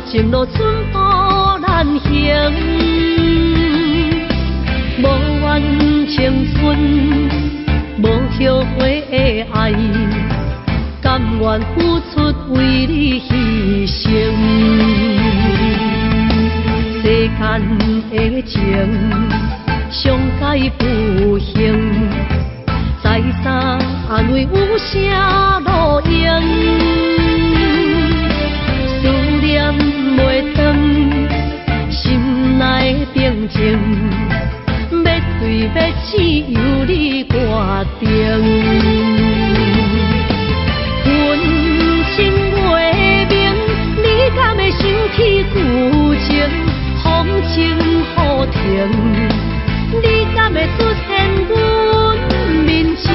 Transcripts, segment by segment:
情路寸步难行，无怨青春，无后悔的爱，甘愿付出为你牺牲。世间的情，上界不幸，再三安慰有啥路用？思念袂断，心内的平静，要醉要醒由你决定。阮情袂明，你敢会生起旧情？风情雨停，你敢会出现阮面前？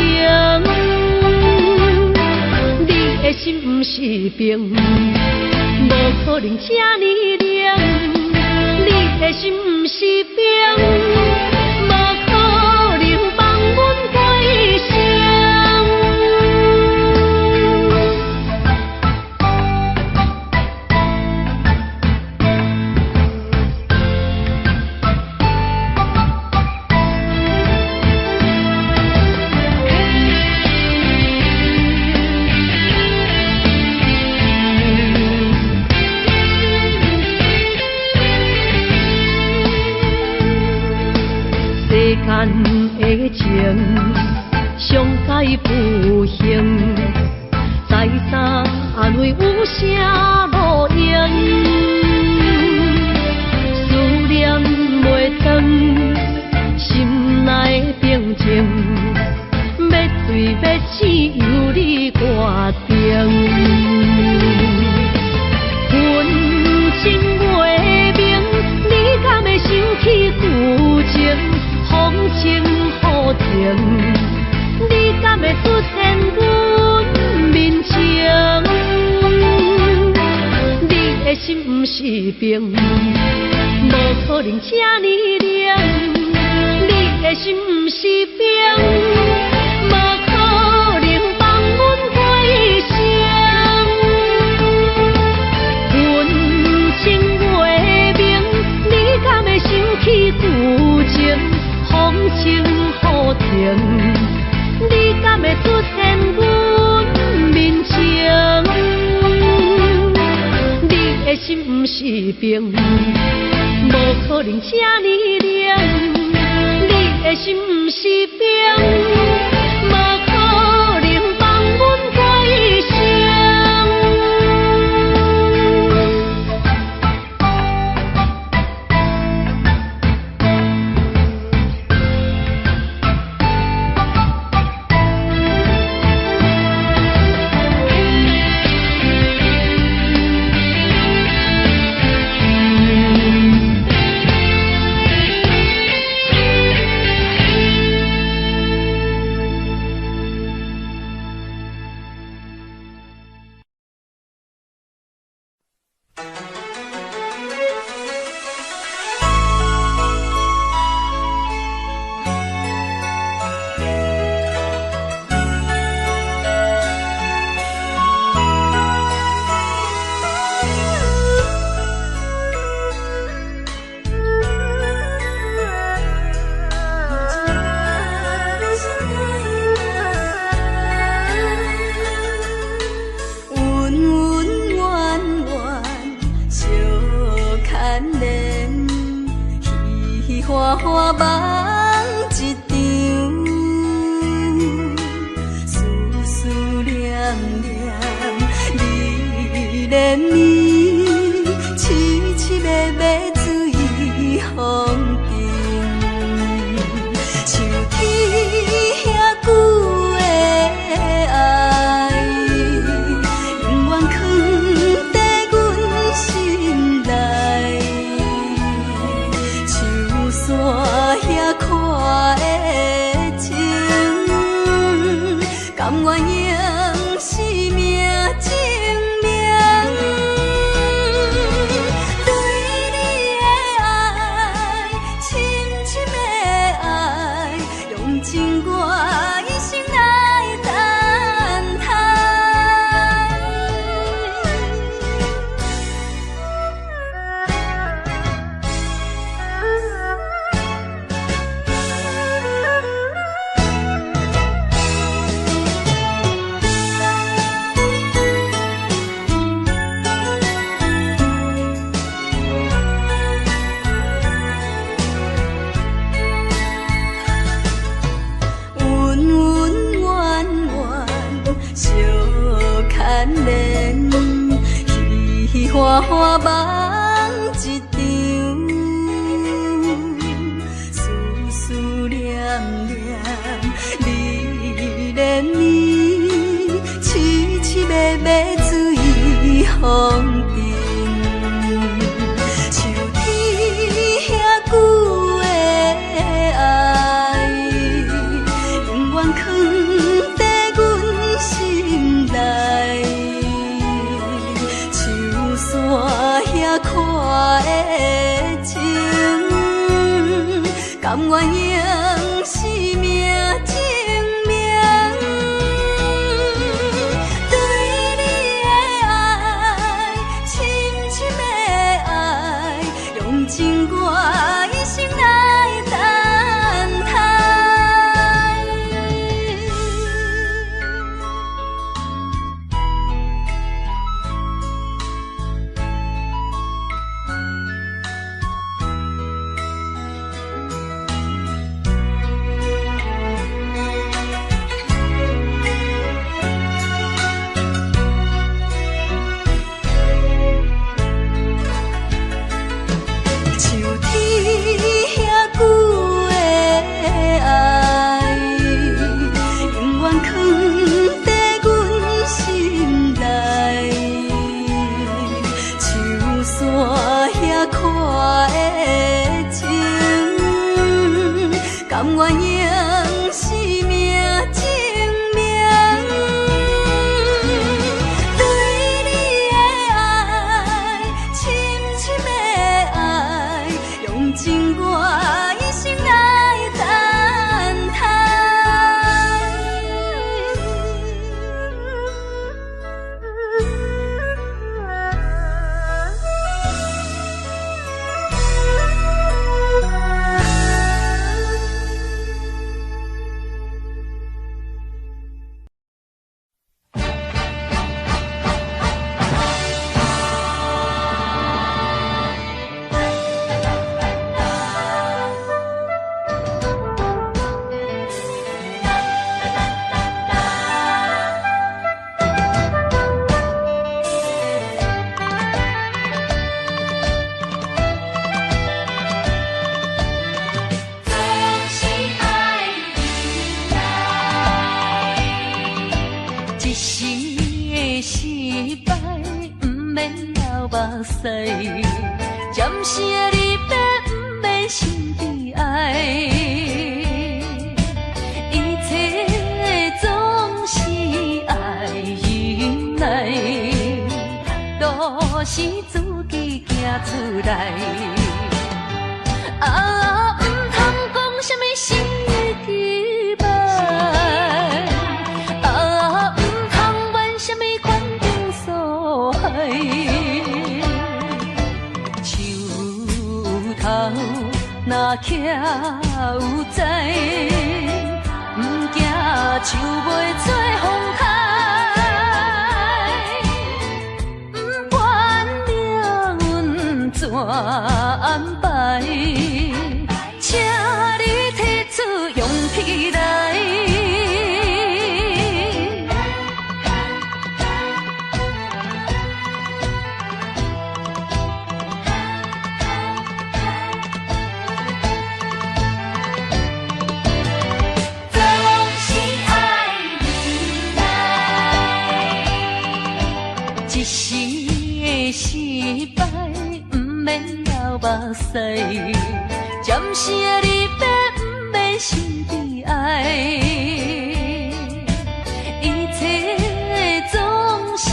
你的心不是冰，无可能这呢冷。你的心不是冰，无可能放阮过生。世间的情，上界不幸，再三安慰有啥路用？思念袂断，心内的平静，要醉要醒由你决定。阮情袂明，你敢会生起旧情？风情雨停，你敢会出现阮面前？你的心不是冰，无可能这呢冷。你的心不是冰，无可能放阮过生。阮情袂明，你敢会生起旧情？风情雨停，你敢会出现阮面前？你的心不是冰，无可能这呢冷。你的心不是冰，无可能放阮过生。花花梦一场，思思念念你怜悯，凄凄密密醉风中，想起遐久的爱，永远藏在阮心内。山遐看的情，甘愿用生命证明。花梦一场，思思念念，你恋你，凄凄密密醉风尘。像天遐久的爱，永远藏在阮心内。像山遐看的情，甘愿用生命证明。对你的爱，深深的爱，用情我一生来等待。像天遐久的爱，永远藏在阮心内。像山遐看的情，甘愿用生命证明。对你的爱，深深的爱，用情我一生来等待。一时的失败，不免流目屎，暂时的离别，不免心悲哀。一切总是爱忍耐，都是自己行出来。不通讲什么心的期盼。若徛有在，不惊树袂做风台。不管命运怎安排，请你提出勇气来。一时的失败，不免流目屎，暂时的离别，不免心悲哀。一切总是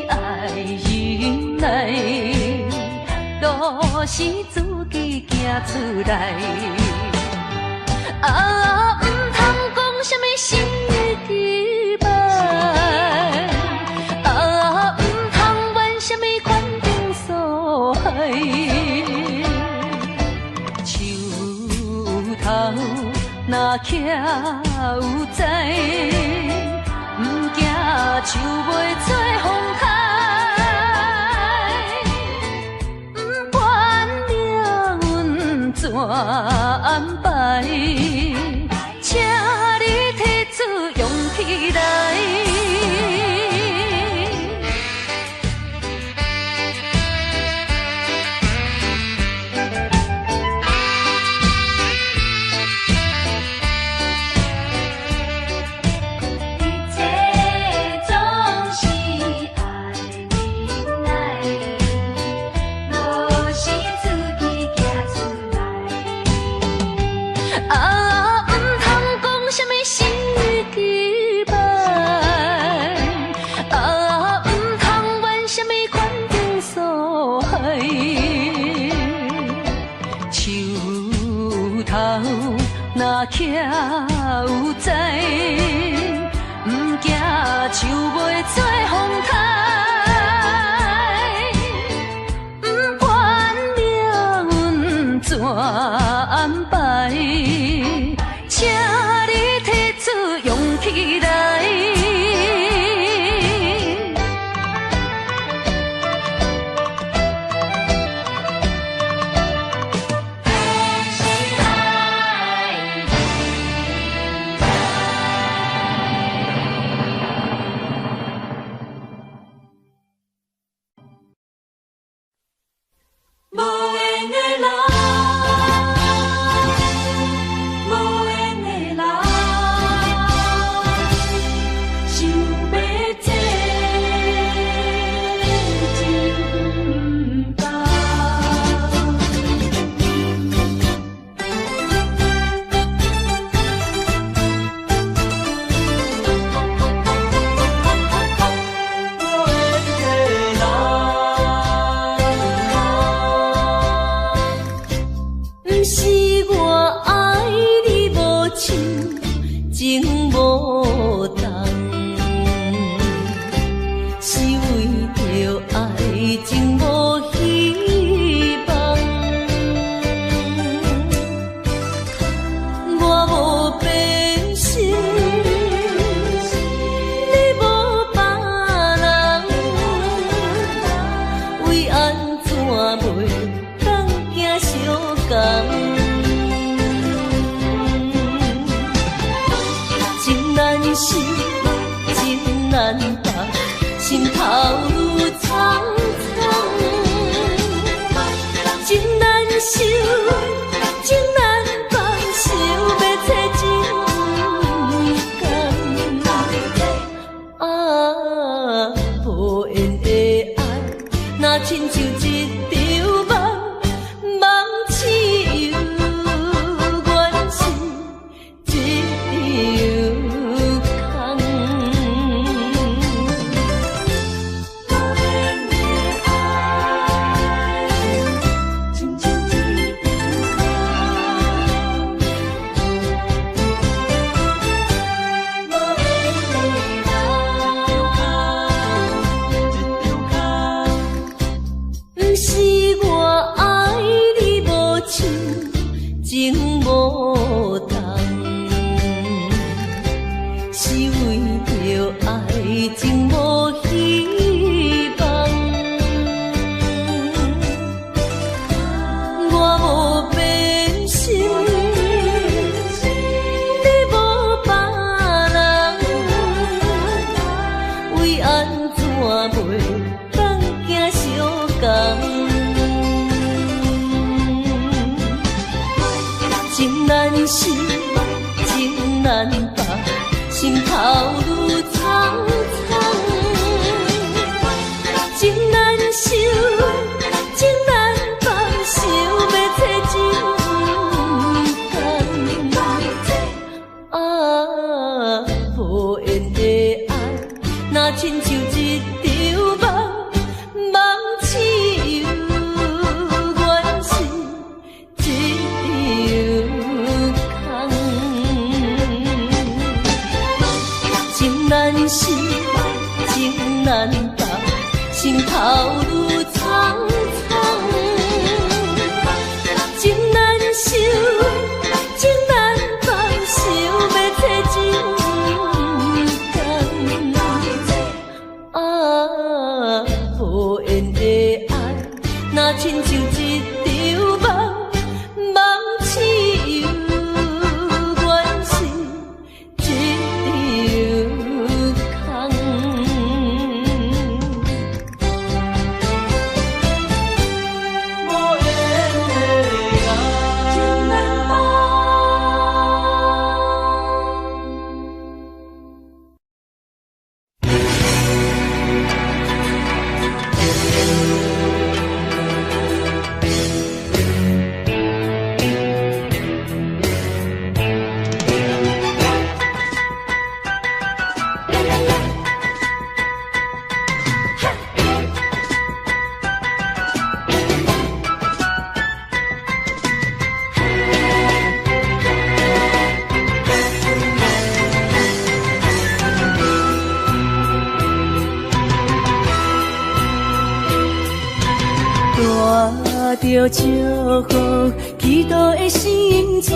爱忍耐，都是自己行出来。不通讲什么心的期盼。若徛有在，不惊树袂做风台。不管命运怎安排，请你提出勇气来。有知，不惊树袂做风台，不管命运怎安排，请你提出勇气来。带着祝福祈祷的心情，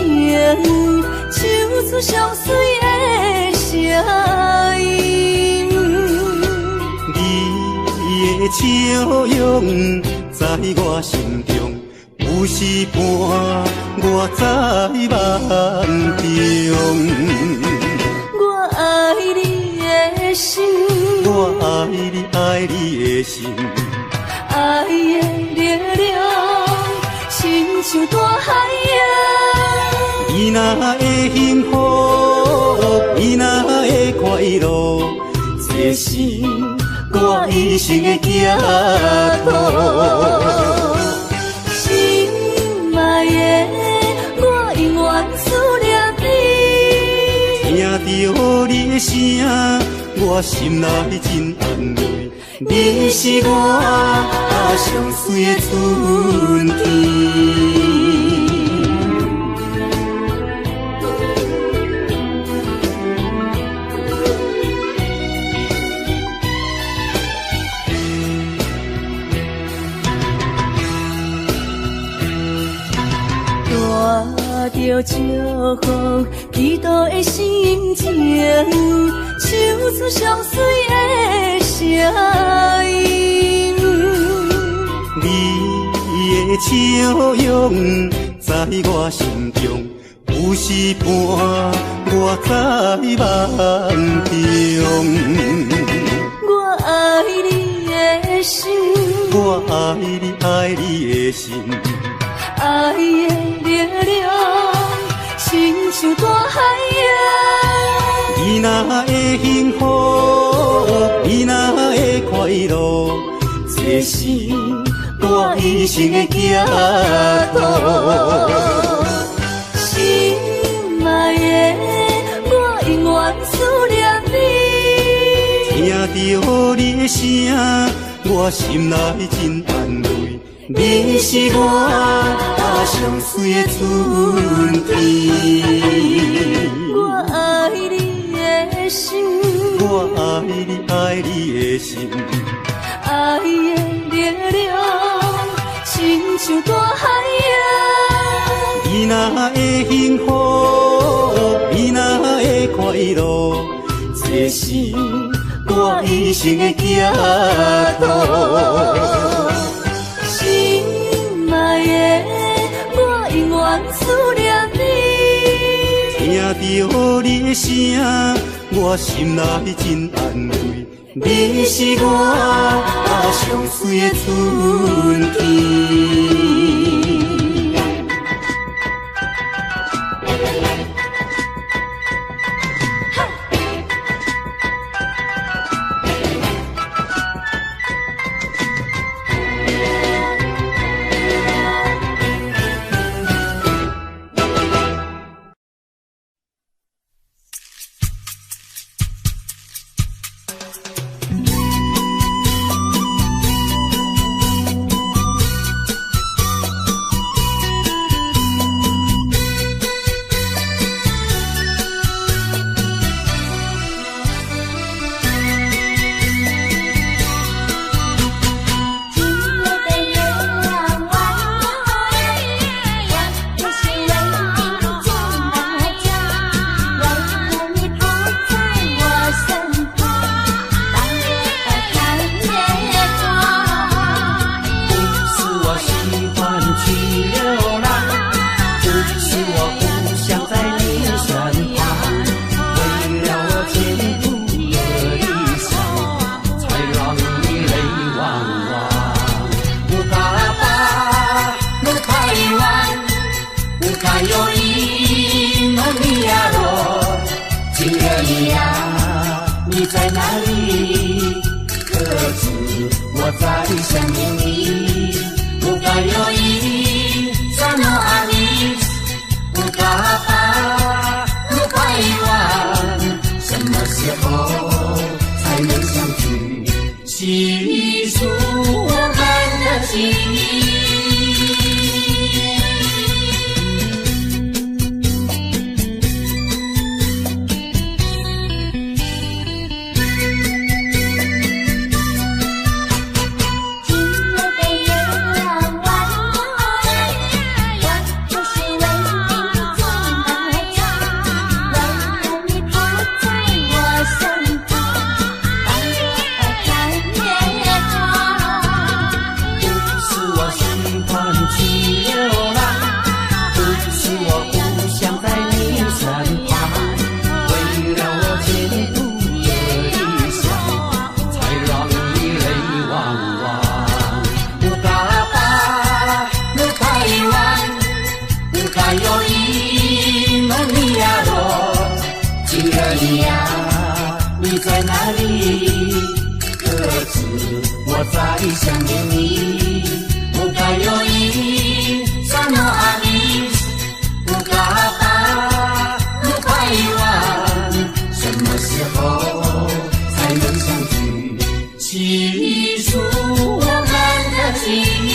唱出上水的声音。你的笑容在我心中，有时伴我在梦中。我爱你的心，我爱你，爱你的心。爱的力量，亲像大海洋。你若会幸福，你若会快乐，这是我一生的寄托。心爱的，我永远思念你。听着你的声，我心内真安慰。你是我上水的春天。带着祝福祈祷的心情，唱出上水的声音。你的笑容在我心中，有时伴我在梦中。我爱你的心，我爱你，爱你的心。爱的力量，亲像大海洋。你若会幸福，你若会快乐，这是我一生的寄托。心爱的，我永远思念你。听着你的声，我心内真安慰。你是我上水的春天。我爱你的心，我爱你，爱你的心。爱的力量，亲像大海洋。你若会幸福，你若会快乐，这是我一生的寄托。心爱的，我永远思念你。听着你的声，我心内真安慰。你是我上水的春天。想念你，不该有因，什么阿弥，不该把，不该遗忘，什么时候才能相聚？细数我们的记忆。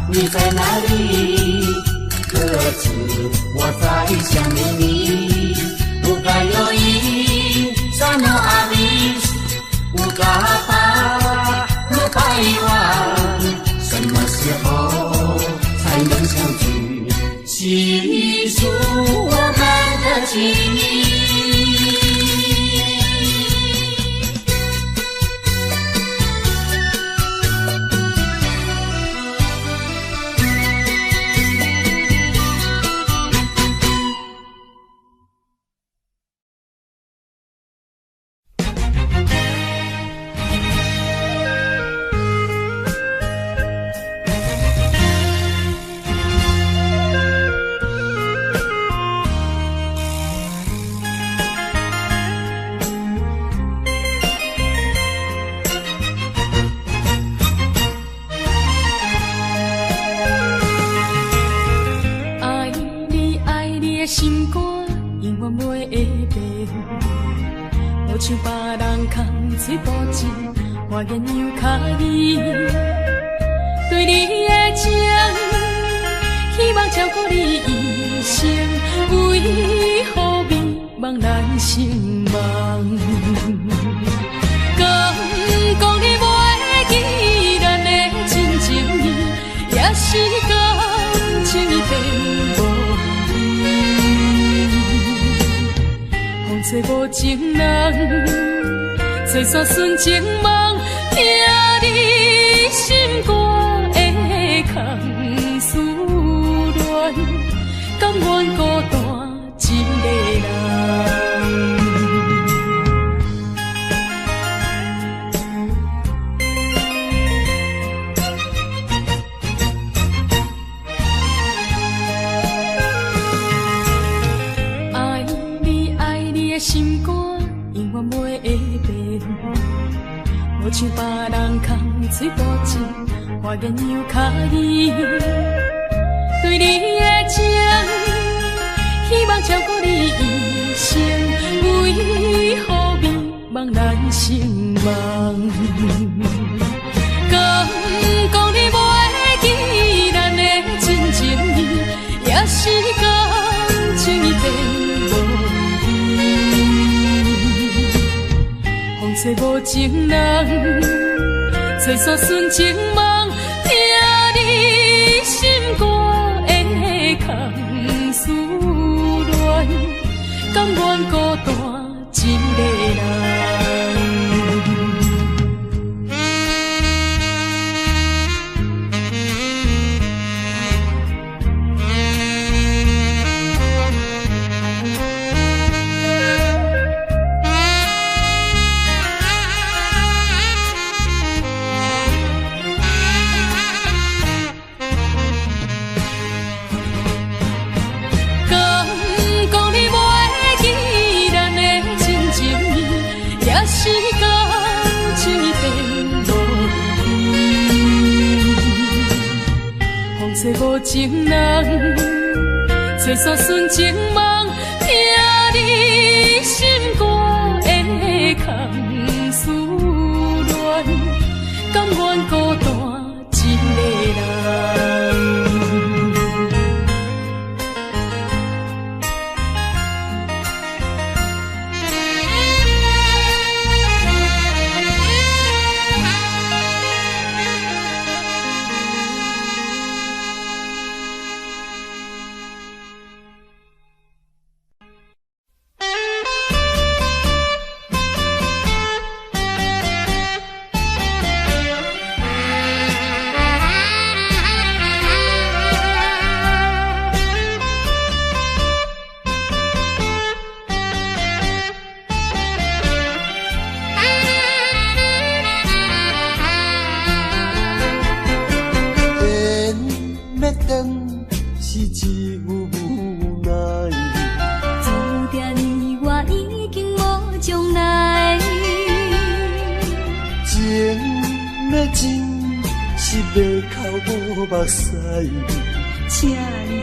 你在哪里？可知我在想念你？不该有因，什么阿弥，不该把，不该遗忘，什么时候才能相聚？细数我们的记忆。心肝永远袂会变，无像别人空嘴无舌，我言又卡你。对你的情，希望照顾你一生，为何迷茫难成梦？敢讲你袂记咱的真情意，也是感情已变无。风吹无情人，吹煞纯情梦，听你心肝的空思恋，甘愿孤单一个人。心肝永远袂会变，无像别人空嘴无舌，我言又卡你。对你的情，希望照顾你一生，为何迷茫难成梦？敢讲你袂记咱的真情意，也是感情已变。风吹无情人，吹煞纯情梦，听你心肝的空思恋，甘愿孤单一个人。是感情已变无依，风吹无情人，吹煞纯情梦，听你心肝的空思恋，甘愿孤单一个人。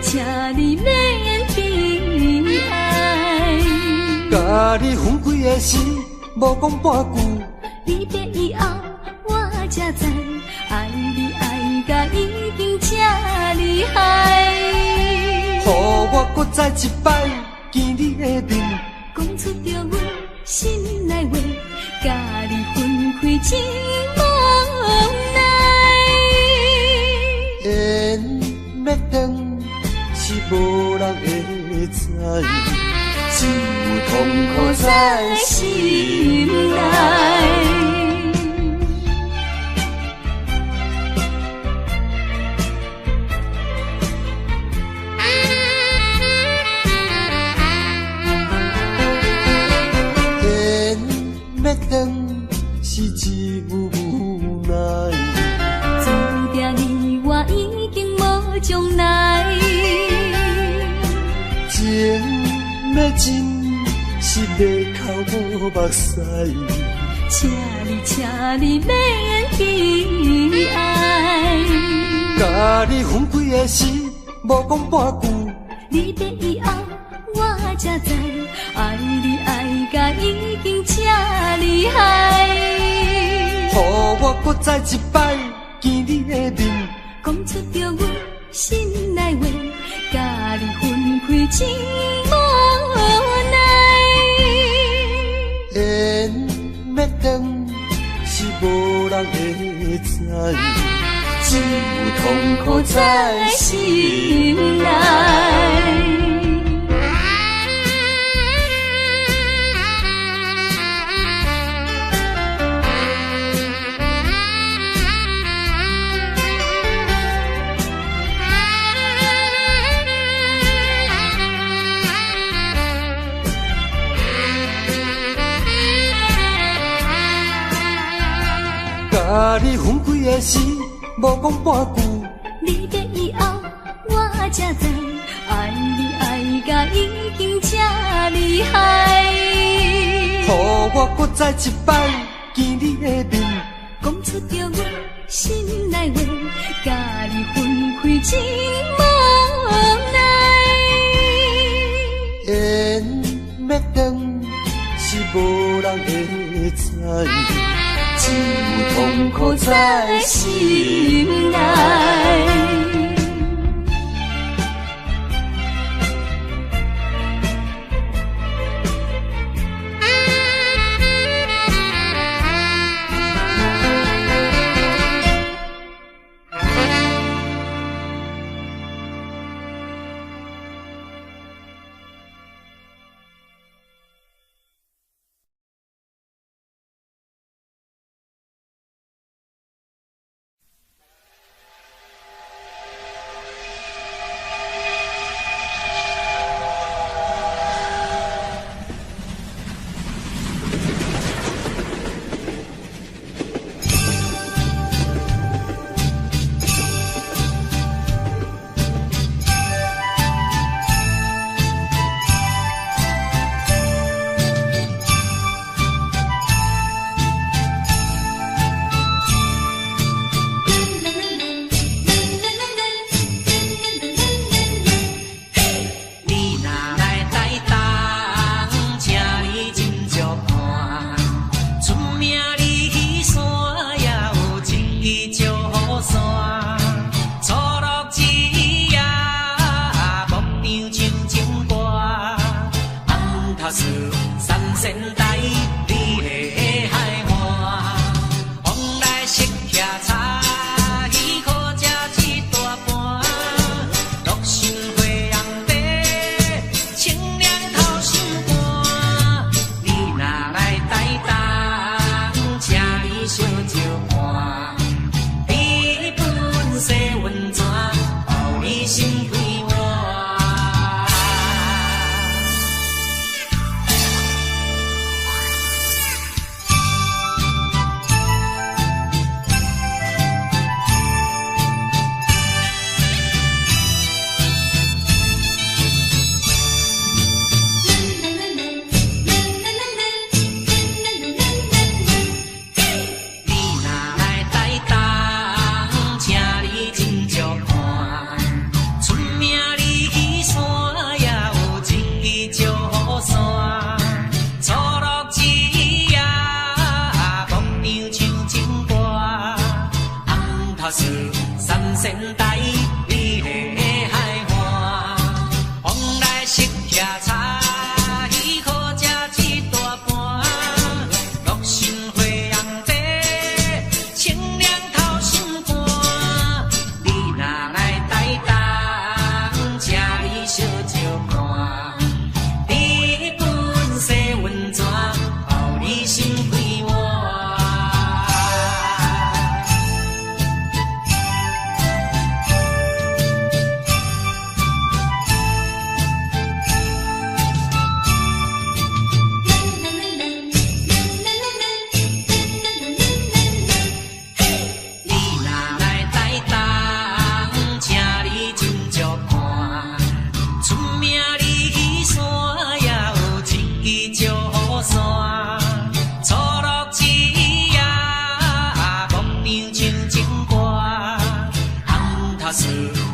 请你免悲哀，甲你分开的时，无讲半句。离别以后，我才知，爱你爱甲已经这厉害。予我搁再一摆见你的面，讲出着阮心内话，甲你分开真无奈。缘要断。是无人会知，只有痛苦在心内。缘要断，是只有无奈。注定你我已经无将来。情要真，是要靠我目屎。请你免悲哀。甲你分开的时，无讲半句。离别以后，我才知，爱你爱甲已经这厉害。予我搁再一摆见你的面，讲出着阮心内话，甲你分开真无奈。缘要断，是无人会知，只有痛苦在心内。甲你分开的时，无讲半句。离别以后，我才知，爱你爱甲已经这厉害。予我搁再一摆见你的面，讲出着阮心内话，甲你分开真无奈。缘要断，是无人会知。只有痛苦在心内。茶，喜好食一大盘。乐心花红茶，清凉透心肝。你若来台东，请你烧酒盘。你本洗温泉，予你心开换。三仙台，美丽的海岸，往来食徛茶，喜好食一大盘。乐心花红茶，清凉透心肝。你若来台东，请你烧酒盘。你本洗温泉，予你心开换。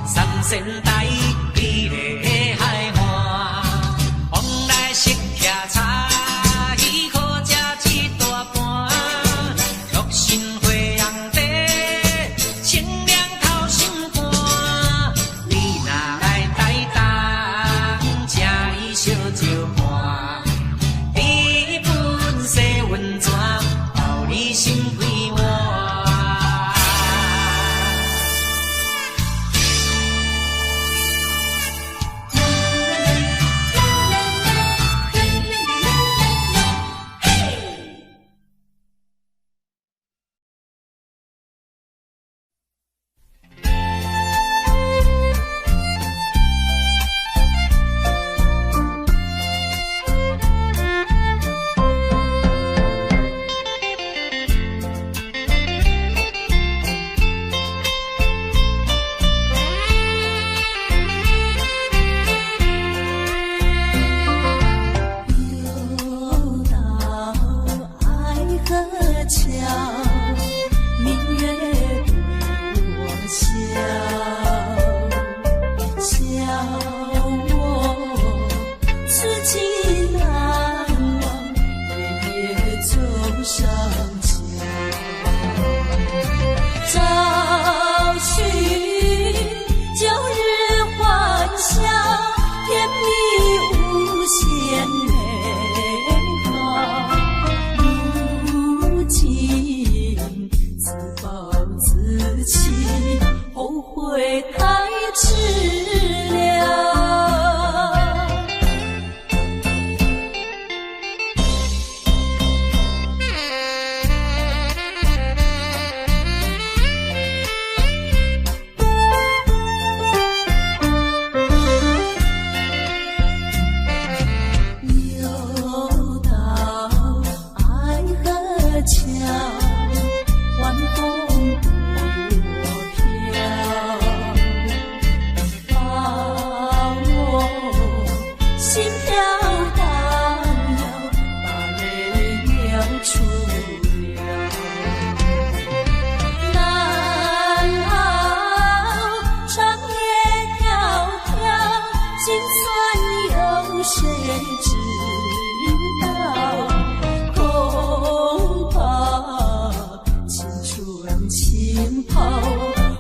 三仙台，美丽的海岸，往来食徛茶，喜好食一大盘。乐心花红茶，清凉透心肝。你若来台东，请你烧酒盘。你本洗温泉，予你心开换。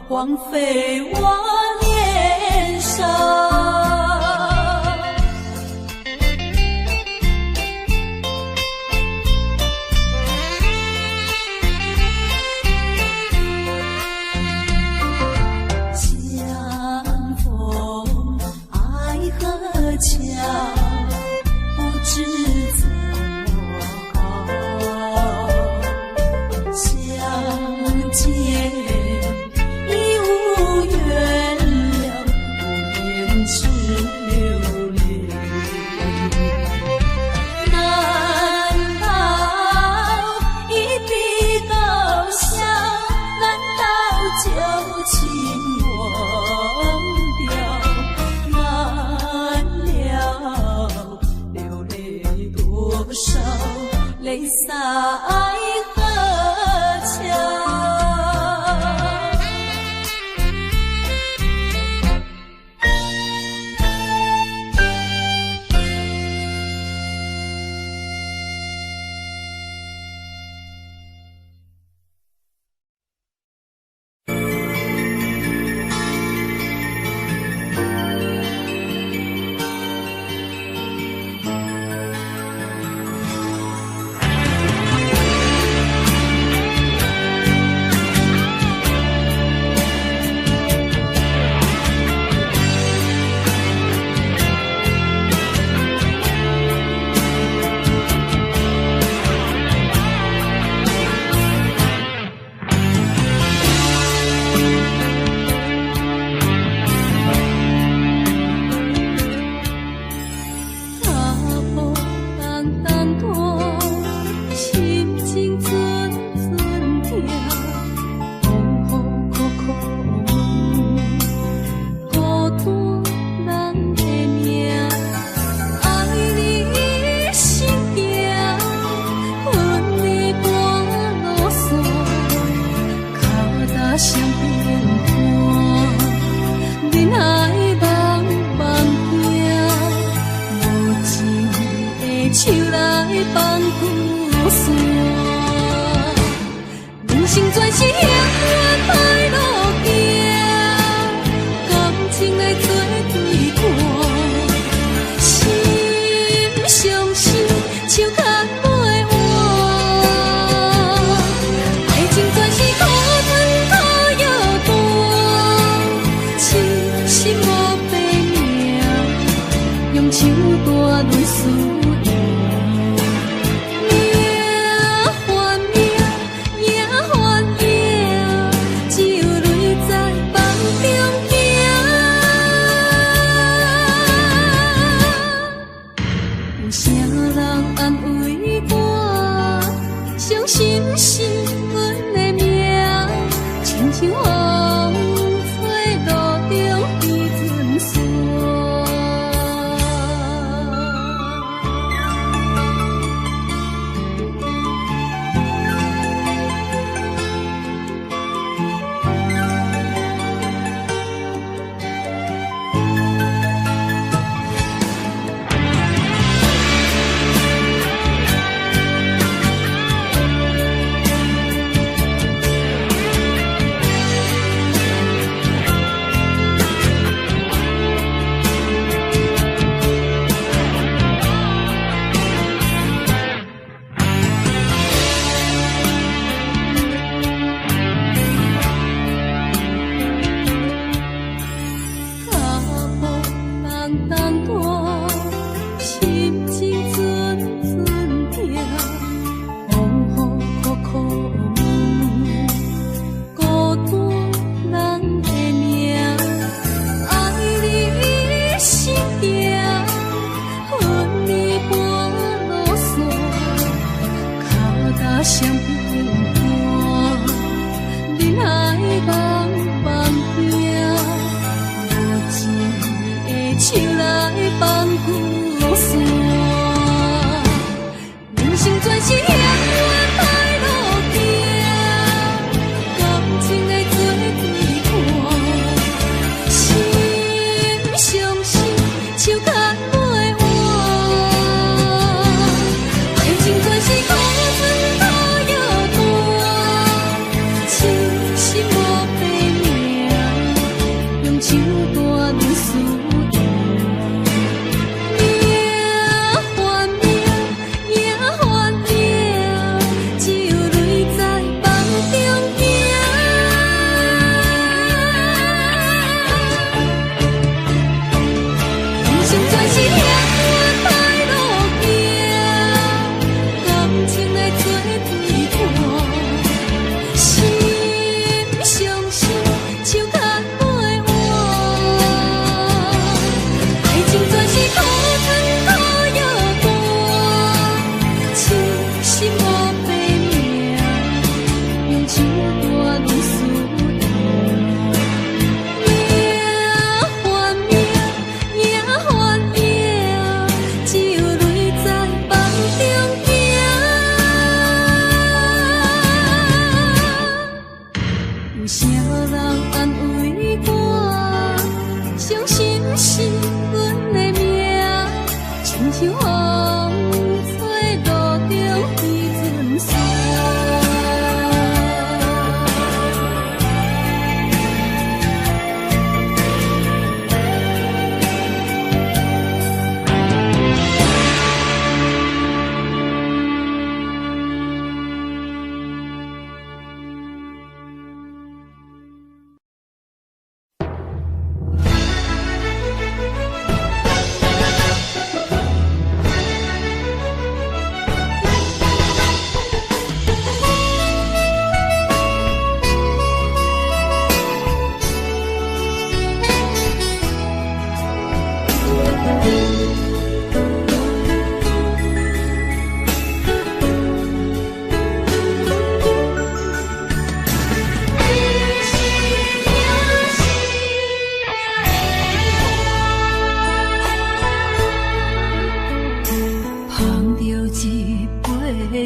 荒废我年少。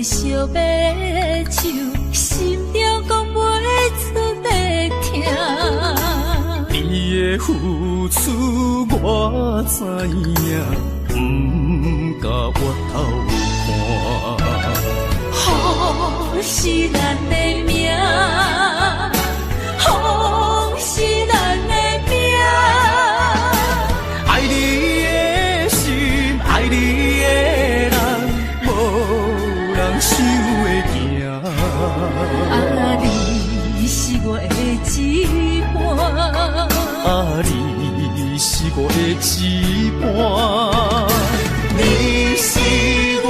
小白手，心中讲袂出的痛。你的付出我知影，不甲我偷看。好是咱的命，好是咱的命。爱你的心，爱你的人，无人想会行。啊，你是我的一半。啊，你是我的一半。你是我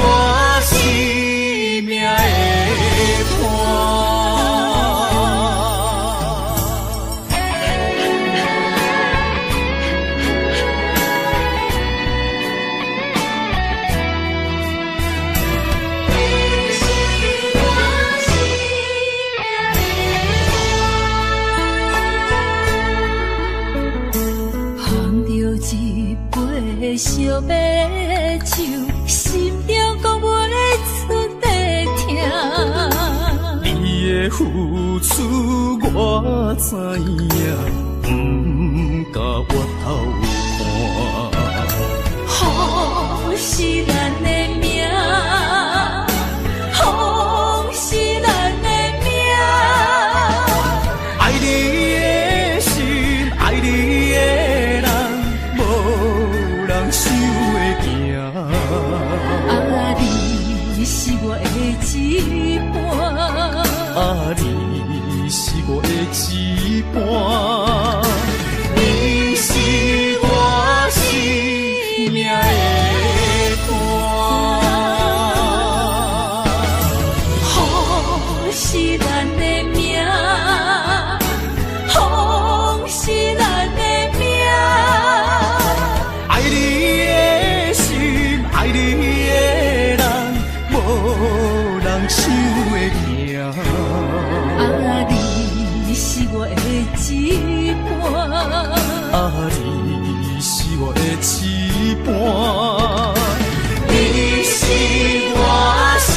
生命的伴。小白手，心中讲袂出的痛。你的付出我知影，不甲我偷看。好是咱的命，好是咱的命。爱你的心，爱你的人，无人想会行。啊，你是我的一半。啊，你是我的一半。你是我生命的伴。好是咱的命，好是咱的命。爱你的心，爱你的人，无人想会行。啊，你是我的一半。啊，你是我的一半。你是我生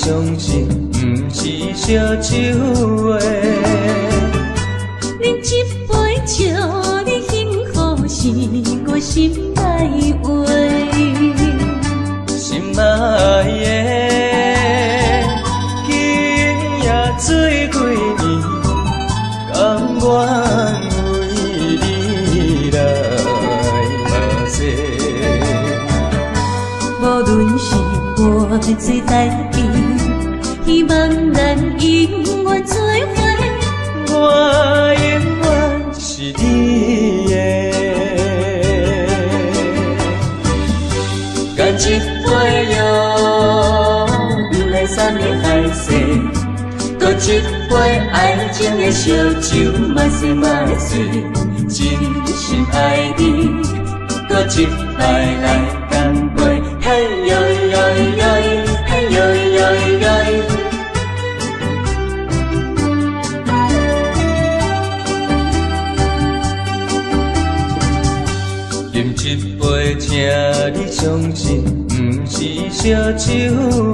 相信，不是烧酒话。饮一杯酒，你幸福是我心内话。心爱的，今夜醉几年，甘愿为你来嘛西。无论是活最台边，希望咱永远做伙。我永远是你的。干一杯药，不来三年海誓；搁一杯爱情的烧酒，嘛是嘛醉。真心爱你，搁一摆来干杯。嘿呦呦呦，嘿呦呦呦。饮一杯，请你相信，不是烧酒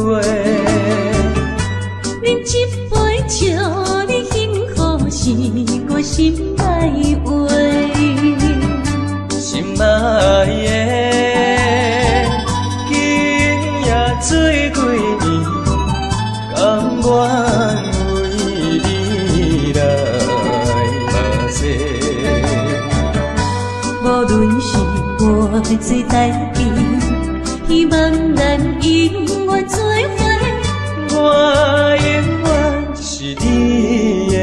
话。饮一杯酒，你幸福是我心内话。心爱的，今夜醉几年，甘愿为你来嘛西。无论是活最台边，希望咱永远做伙。我永远是你的。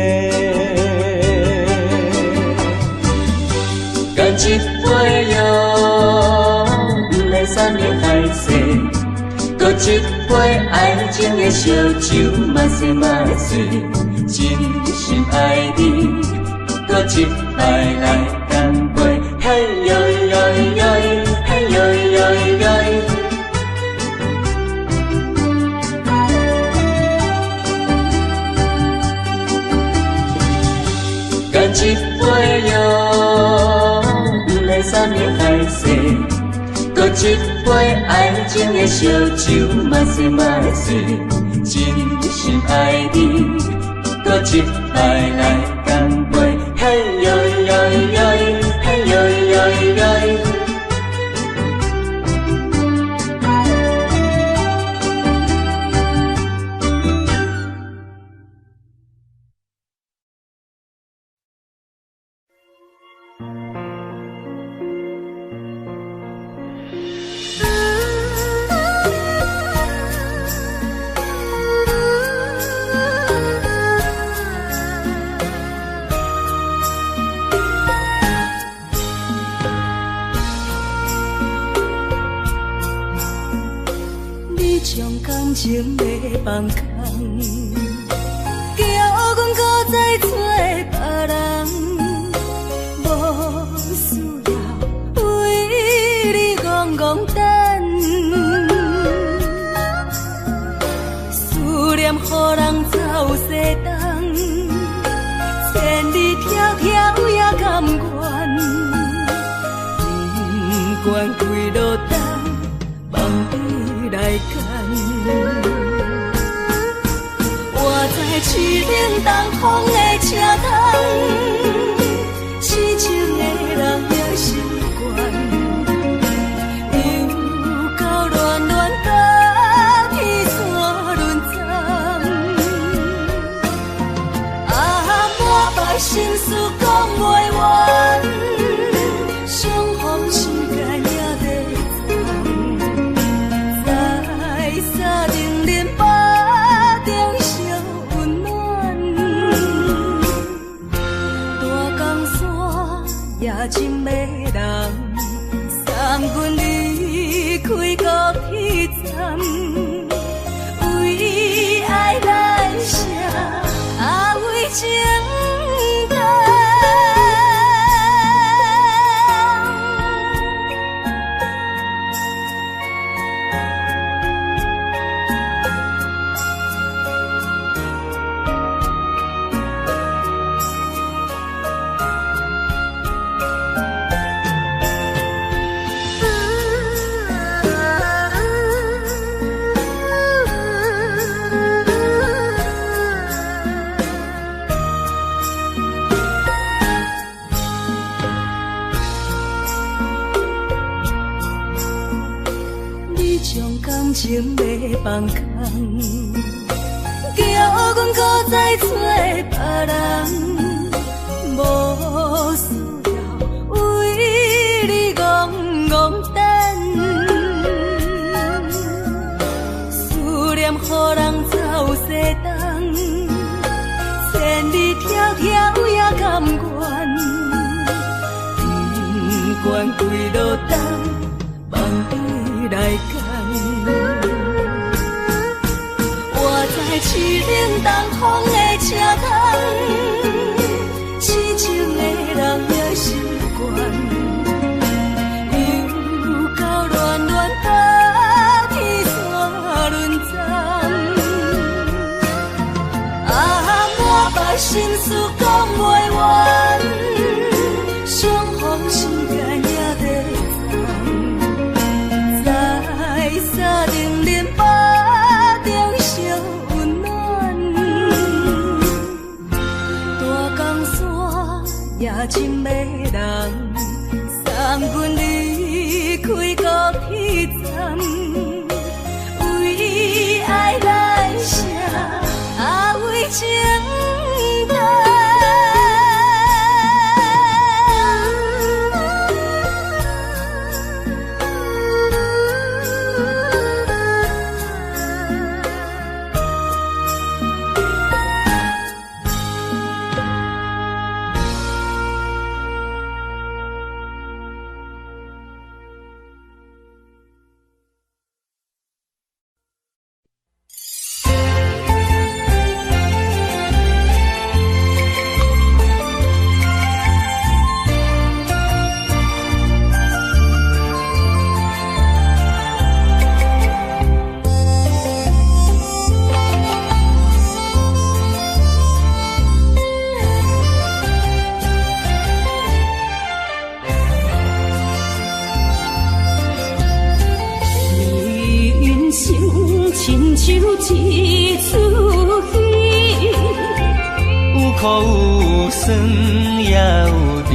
干一杯药，不来三年海誓；搁一杯爱情的烧酒，嘛是嘛醉。真心爱你，搁一摆来干杯。嘿呦呦呦，嘿呦呦呦。干一杯药，不来三年海誓；搁一杯爱情的烧酒，嘛是嘛醉。真心爱你，搁一摆来干杯。嘿呦呦呦，嘿呦呦呦。感情要放空，叫阮搁再找别人，无需要为你戆戆等，思念予人走西东，千里迢迢也甘愿，不管几路灯，望你来牵。我在去冷东风的车头，痴情的人也习惯，又到乱乱甲天山轮站。满腹心事讲袂完，相逢时间也在长。在沙冷冷巴中烧温暖，大江山也真迷人，三军离开高铁站，为爱来写为情。情要放空，叫阮搁再找别人，无需要为你戆戆等，思念予人走西东，千里迢迢也甘愿，不管归路东，望你来讲。我在市冷东风的车窗，痴情的人也习惯，又到乱乱搭天山轮站。啊，满腹心事讲袂完，双方心肝也在藏，在沙定连巴中烧温暖，大江山也真迷人，送阮离开高铁站，为爱来写为情单。亲像一出戏，有苦有酸也有甜。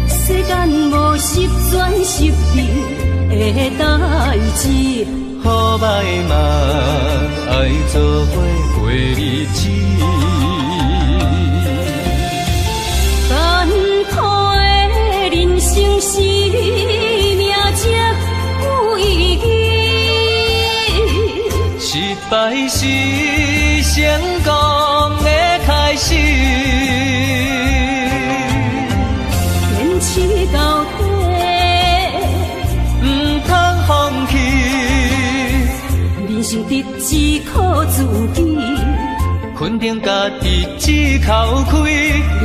世间无十全十美的代志，好歹嘛爱做伙过日子。艰苦的人生是命才有意义，失败是成功的开始。坚持到底，唔通放弃。人生得只靠自己，肯定家己只口开，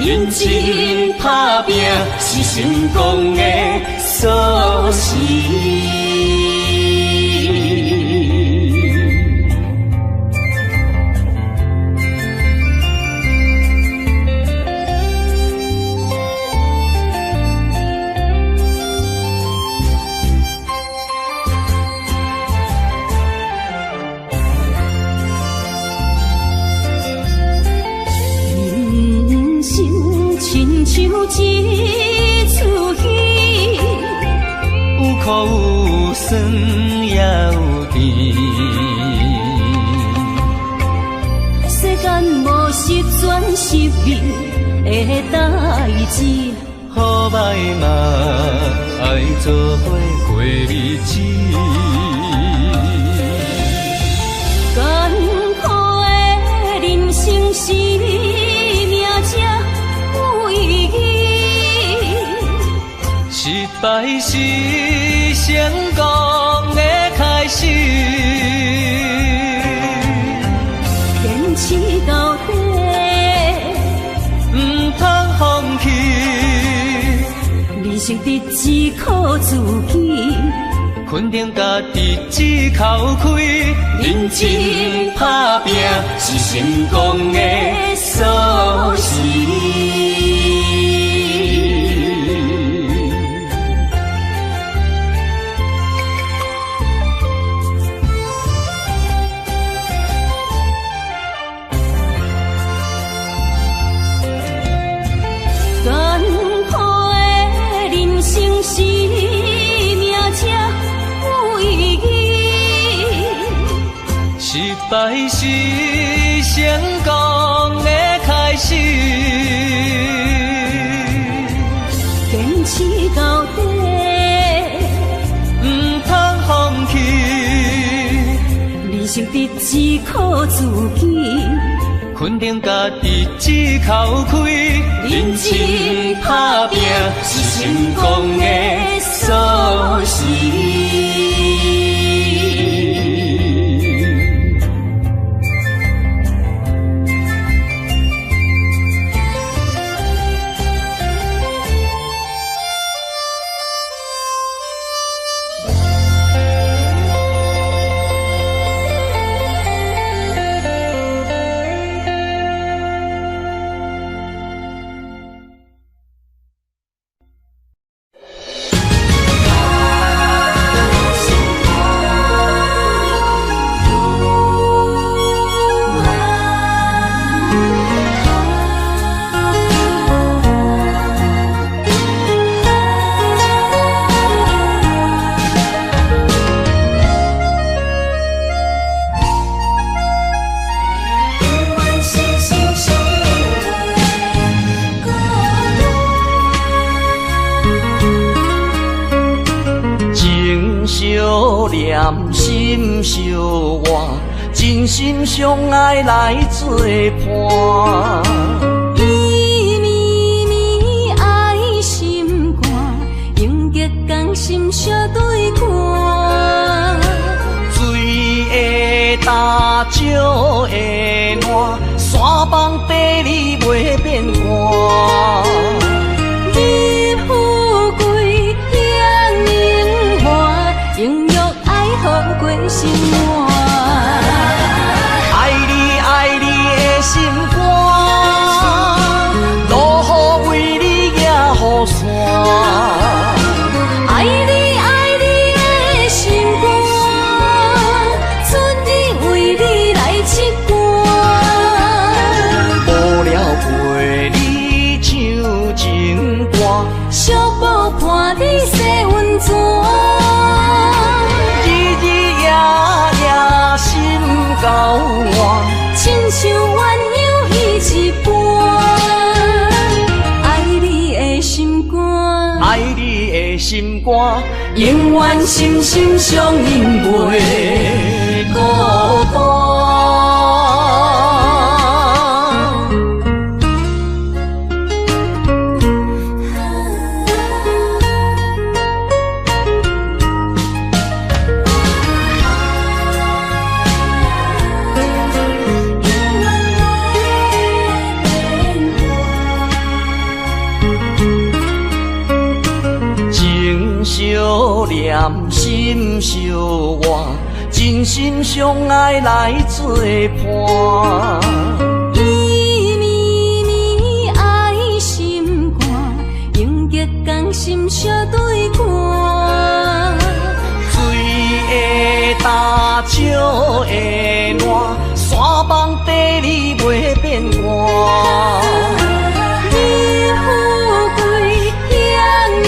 认真打拼是成功的锁匙。亲像一出戏，有苦有酸也有甜。世间无十全十美的代志，好歹嘛爱做伙过日子。艰苦的人生是命才有意义，失败是成功的开始。坚持到底，唔通放弃。人生得只靠自己，肯定家己只口开，认真打拼是成功的锁匙。艰苦的人生是命才失败是成功的开始，坚持到底，唔通放弃。人生得只靠自己，肯定家己只口开，认真打拼是成功的锁匙。心相活，真心相爱来作伴。伊绵绵爱心肝，永结同心相对看。水会干，石会烂，山崩地裂袂变卦。你富贵享荣华，永浴爱好过生活。爱你爱你的心肝，落雨为你野雨伞。爱你爱你的心肝，春日为你来唱歌。无聊陪你唱情歌，寂寞伴你洗温泉。日日夜夜心交换，亲像鸳鸯彼一半。爱你的心肝，爱你的心肝，永远心心相印袂孤单。相念心相活，真心相爱来作伴。伊绵绵爱心肝，永结同心相对看。水会干，石会烂，山崩地裂袂变卦。你富贵享荣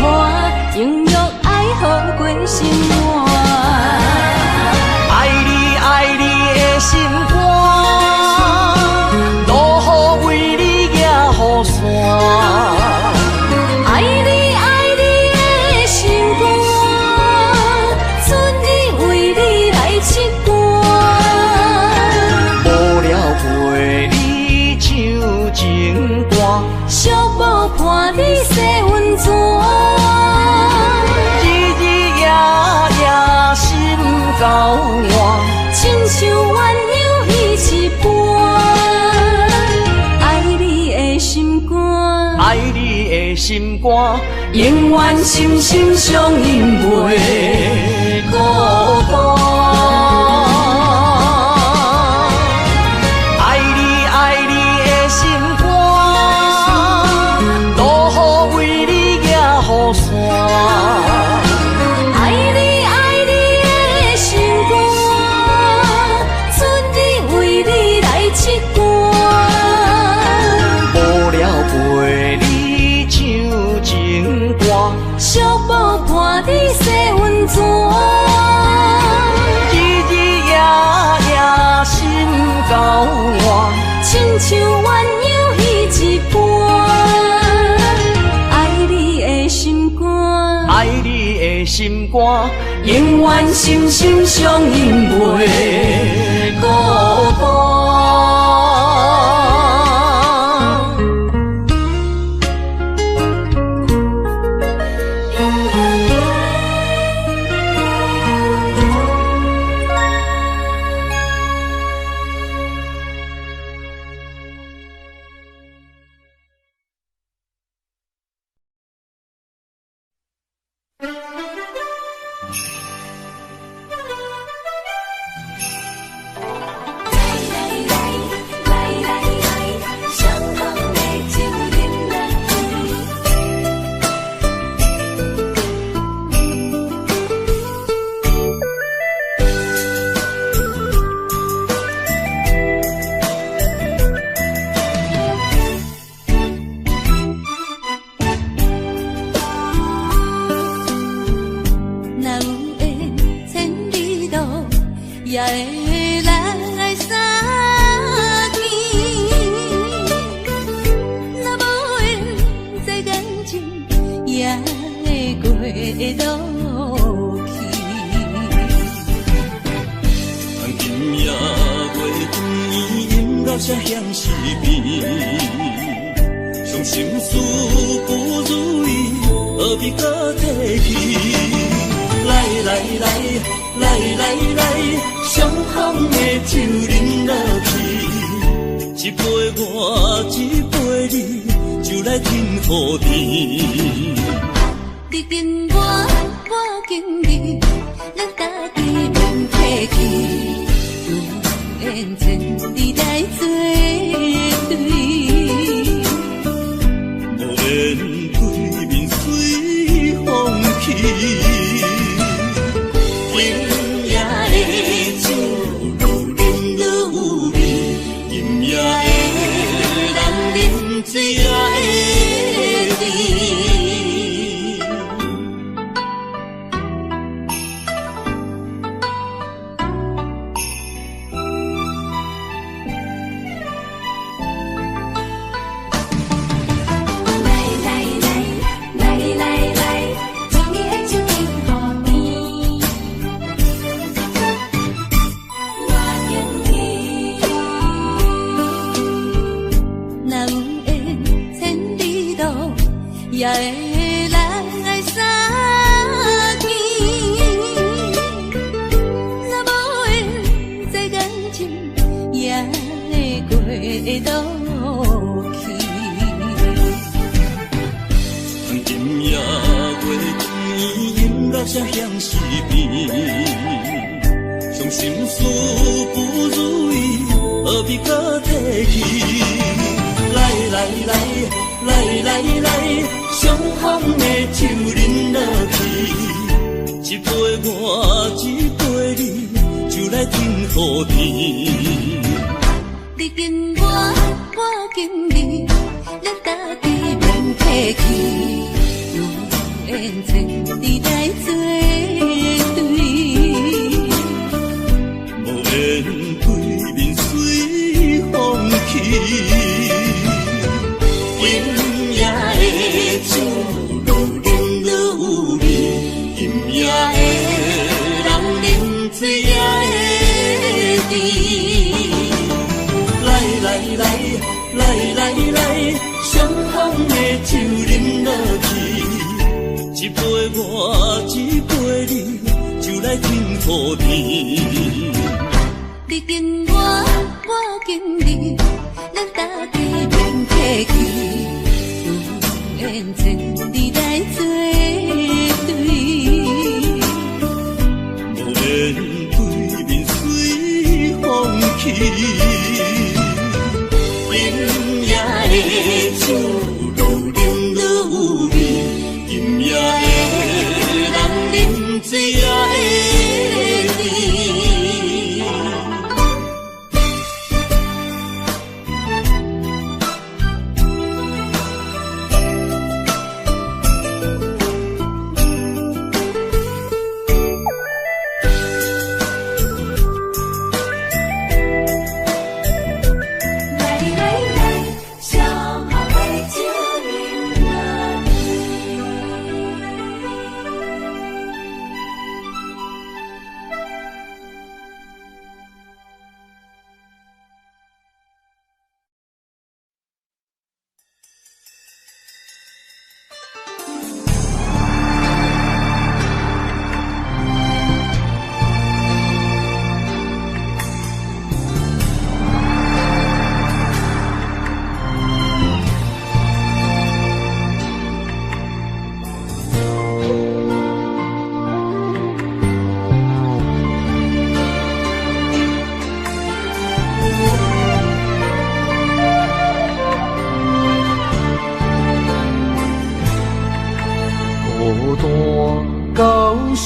华，永浴爱好过生活。爱你爱你的心肝，落雨为你野雨伞。爱你爱你的心肝，春日为你来唱歌。无聊陪你唱情歌，寂寞伴你洗温泉。日日夜夜心交换，亲像鸳鸯彼一半。爱你的心肝，爱你的心肝，永远心心相印袂孤单。爱你爱你的心肝，落雨为你野雨伞。爱你爱你的心肝，春日为你来唱歌。无聊陪你唱情歌，寂寞伴你洗温泉。心肝，永远心心相印袂孤单。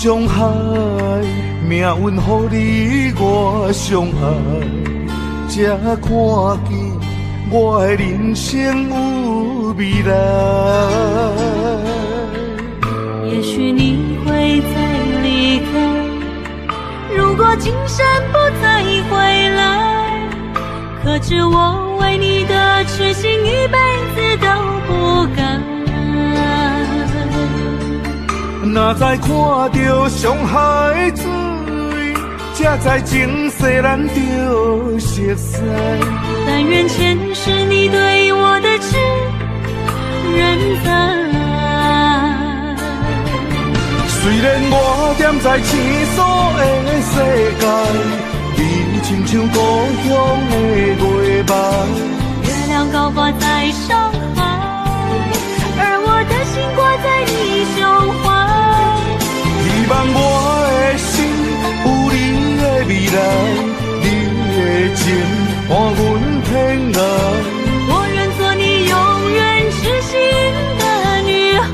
伤害，命运予你我相爱，才看见我的人生有未来。也许你会再离开，如果今生不再回来，可知我为你的痴心一辈子都不改。若再看到伤害水，才知前世咱就熟悉。但愿前世你对我的痴仍在。虽然我踮在青锁的世界，你亲像故乡的月白。月亮高挂在上海，而我的心挂在你胸怀。希望我的心有你的未来，你的情伴阮天涯。我愿做你永远痴心的女孩。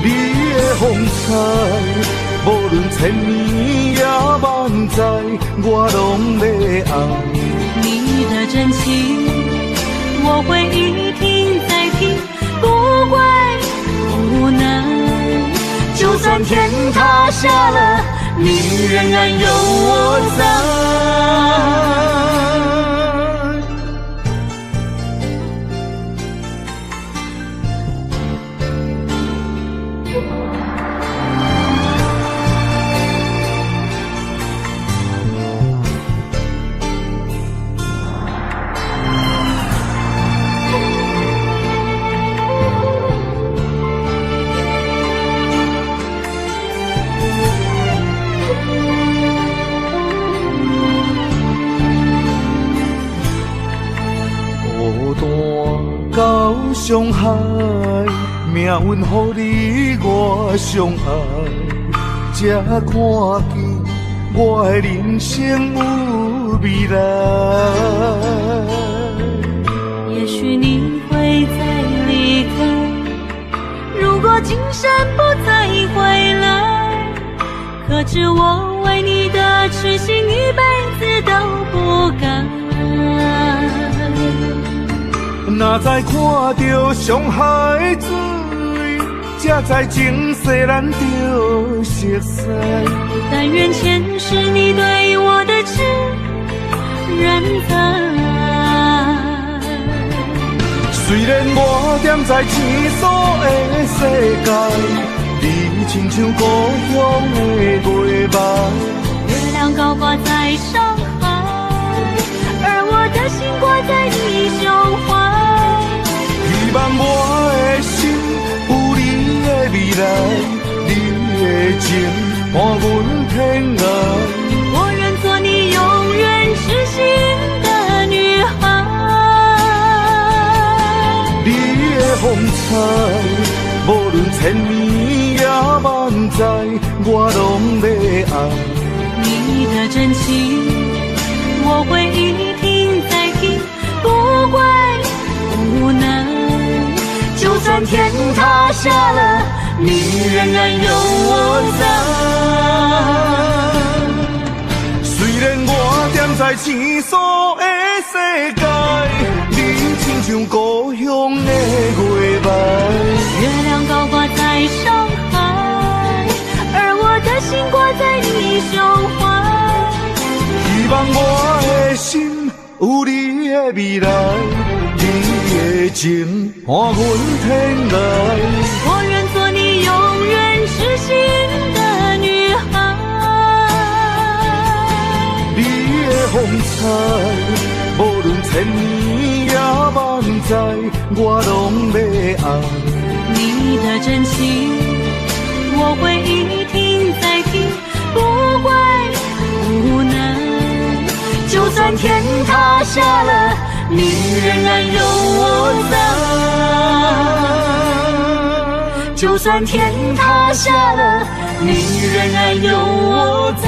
你的风采，无论千年也万载，我拢要爱。你的真情，我会一听再听，不怪无奈。就算天塌下了，你仍然有我在。到伤害，命运予你我相爱，才看见我的人生有未来。也许你会再离开，如果今生不再回来，可知我为你的痴心一辈子都不改。若再看到伤害水，才知前世咱就熟悉。但愿前世你对我的痴仍在。虽然我踮在青锁的世界，你亲像故乡的月白。月亮高挂在上海，而我的心挂在你胸怀。希望我的心有你的未来，你的情伴阮天涯。我愿做你永远痴心的女孩。你的风采，无论千年也万载，我拢要爱。你的真情，我会一听再听，不怪无奈。就算天塌下了，你仍然有我在。虽然我踮在青锁的世界，你亲像故乡的月白。月亮高挂在上海，而我的心挂在你胸怀。希望我的心有你的未来，你的情伴阮天涯。我愿做你永远痴心的女孩。你的风采，无论千年也万载，我拢要爱。你的真情，我会一听再听，不怪无奈。就算天塌下了，你仍然有我在。就算天塌下了，你仍然有我在。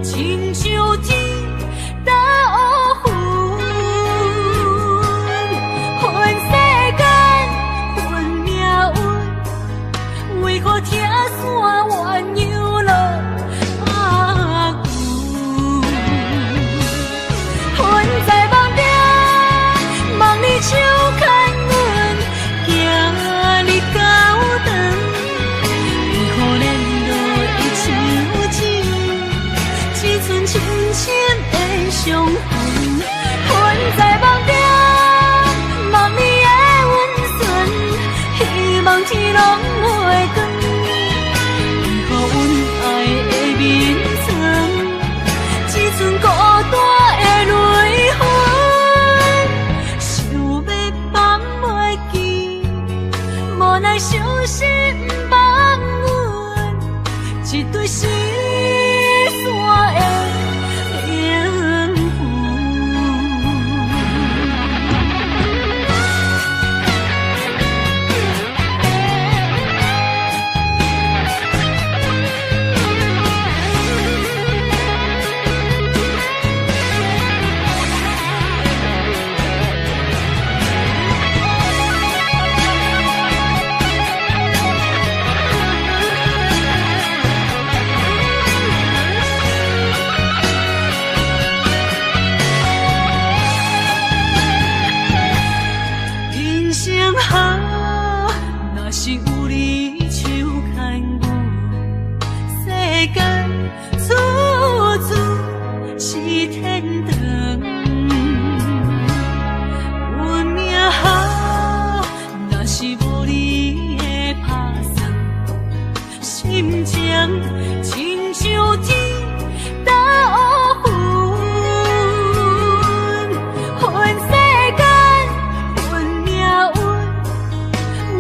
亲像天打乌云，恨世间，恨命运，为何听山怨扬落阿牛？恨在梦中，梦里手牵阮，行日到长，为何连落伊像钱，只剩深深的伤痕。恨在梦中，梦里的温存，希望天拢袂光。为何阮爱的眠床，只剩孤单的泪痕？想要放袂记，无奈伤心放阮，一对失散的灵魂。人生好，若是有你手牵阮，世间处处是天堂。运命好，若是无你的打算，心情亲像天打乌云，恨世间，恨命运，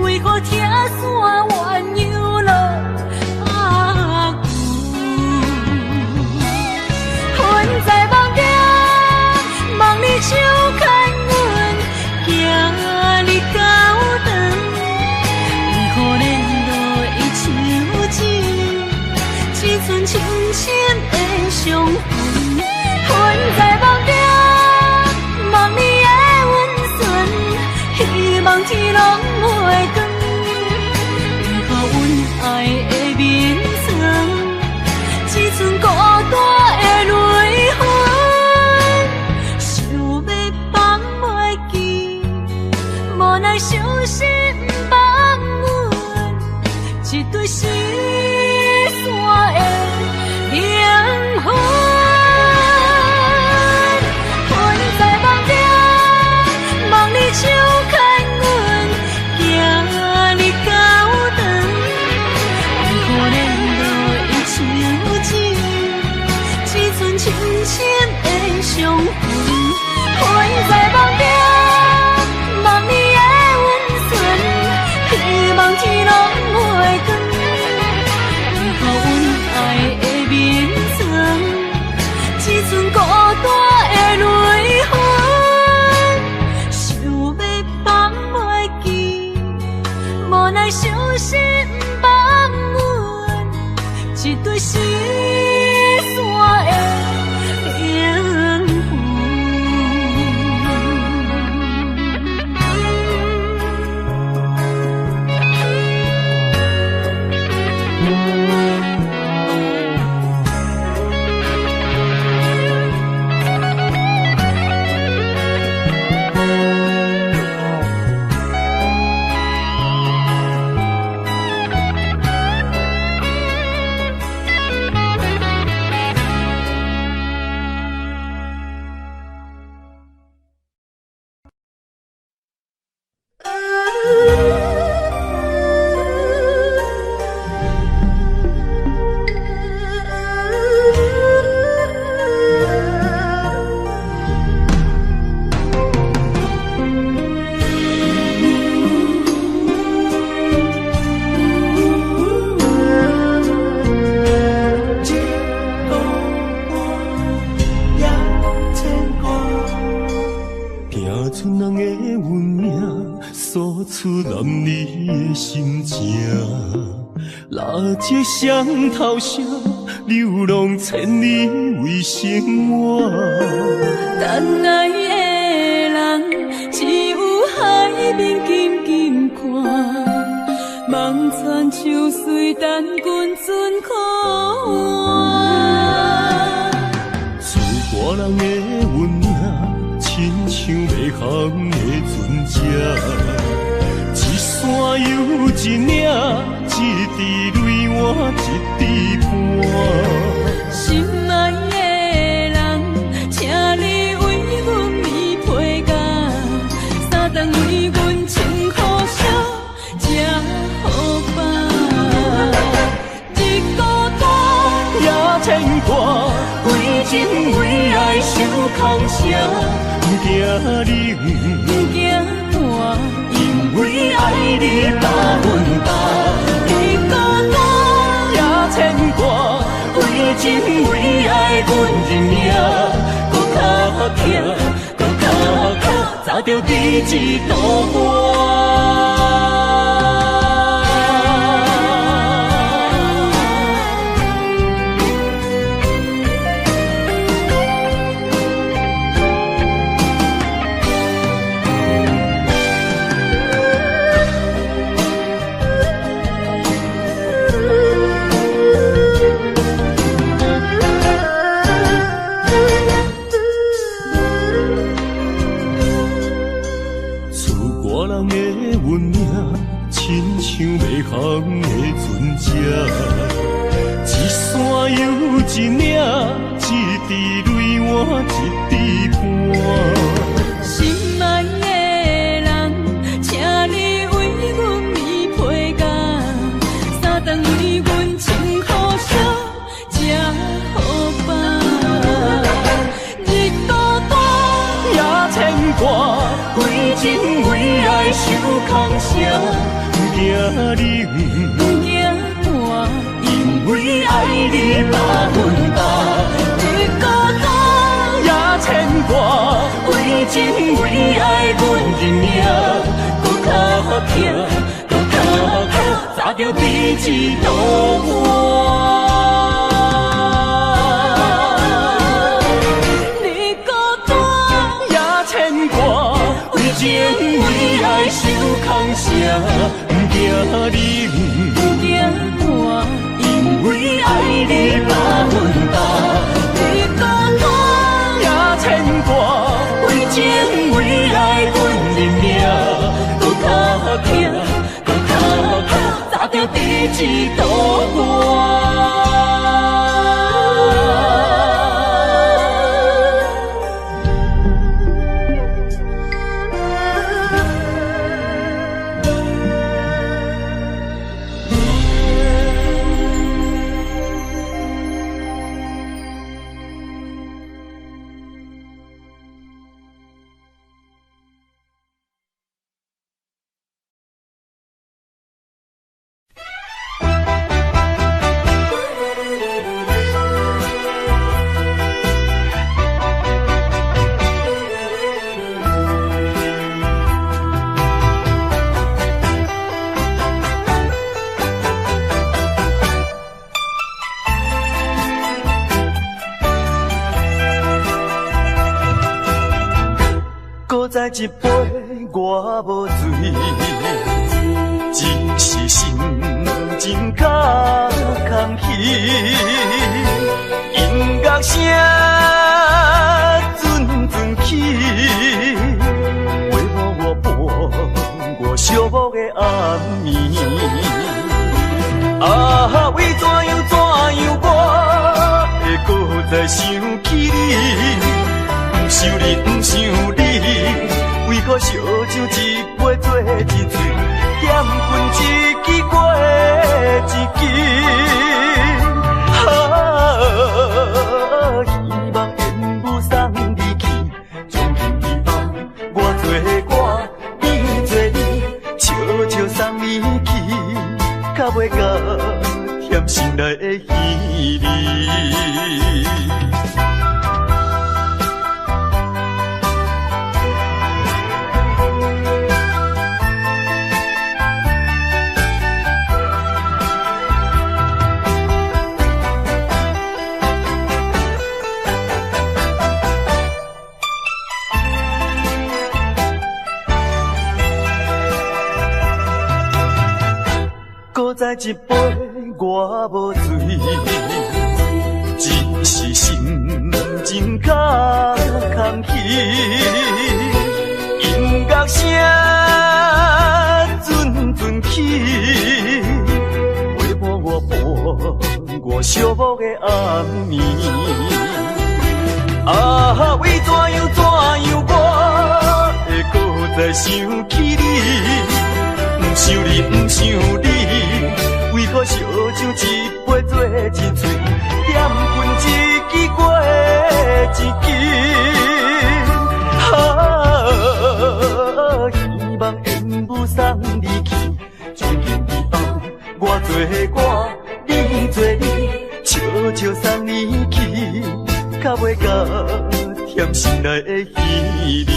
为何听山怨扬落阿牛？恨在梦中，梦里手牵阮，行日到长，为何连落伊像钱，只剩深深的伤痕。恨在梦中，梦里的温存，希望天拢袂光。为何阮爱的眠床，只剩孤单的泪痕？想要放袂记，无奈伤心放阮，一对失散的灵魂。恨在梦中，梦里手牵阮，行日到长，为何连落伊像钱，只剩深深的伤痕。恨在梦中，梦里的温存，希望天拢袂光。为何阮爱的眠床，只剩孤单的泪痕？想要放袂记，无奈伤心放阮，一对失散的灵魂。这双头声，流浪千里为生活。等爱的人，只有海面静静看，望穿秋水等君尊可换。厝大人的温暖，亲像迷航的船只，一山又一岭，一滴泪换一滴汗。心爱的人，请你为阮披被甲，三顿为阮穿苦烧，吃好饱。日孤单也牵挂，为情为爱受空伤，不惊冷，不惊寒，因为爱你百分百。日孤单也牵挂，为情为爱阮认命，搁较疼，搁较疼，早着彼此渡我。亲像迷航的船只，一山又一岭，一滴泪换一滴汗。心爱的人，请你为阮披被甲，三顿为阮穿苦烧，吃好饱。日孤单也牵挂，为情为爱受空伤。不惊冷，不惊寒，因为爱你百分百。日孤单也牵挂，为情为爱阮认命，搁较疼，搁较疼，早着彼此渡我。日孤单也牵挂，为情为爱受空伤。不惊冷，不惊寒，因为爱你百分百。日孤单也牵挂，为情为爱阮认命，搁较疼，搁较疼，早着彼此渡我。再一杯我无醉，只是心情较空虚。音乐声阵阵起，为我伴我寂寞的暗暝。啊，为怎样我会搁再想起你？不想你，不想你。为何烧酒一杯做一醉，点烟一支过一支。希望烟雾送你去，从希望我做我，你做你，悄悄送你去，较袂到甜心内的稀微。再一杯我无醉，只是心情较空虚。音乐声阵阵起，陪伴我度我寂寞的暗暝。啊，为怎样我会搁再想起你？不想你，不想你，为何烧酒一杯做一醉，点分一支过一支。希望缘不送你去，最近以后我做我，你做你，悄悄送你去，较袂甲甜心内的稀里。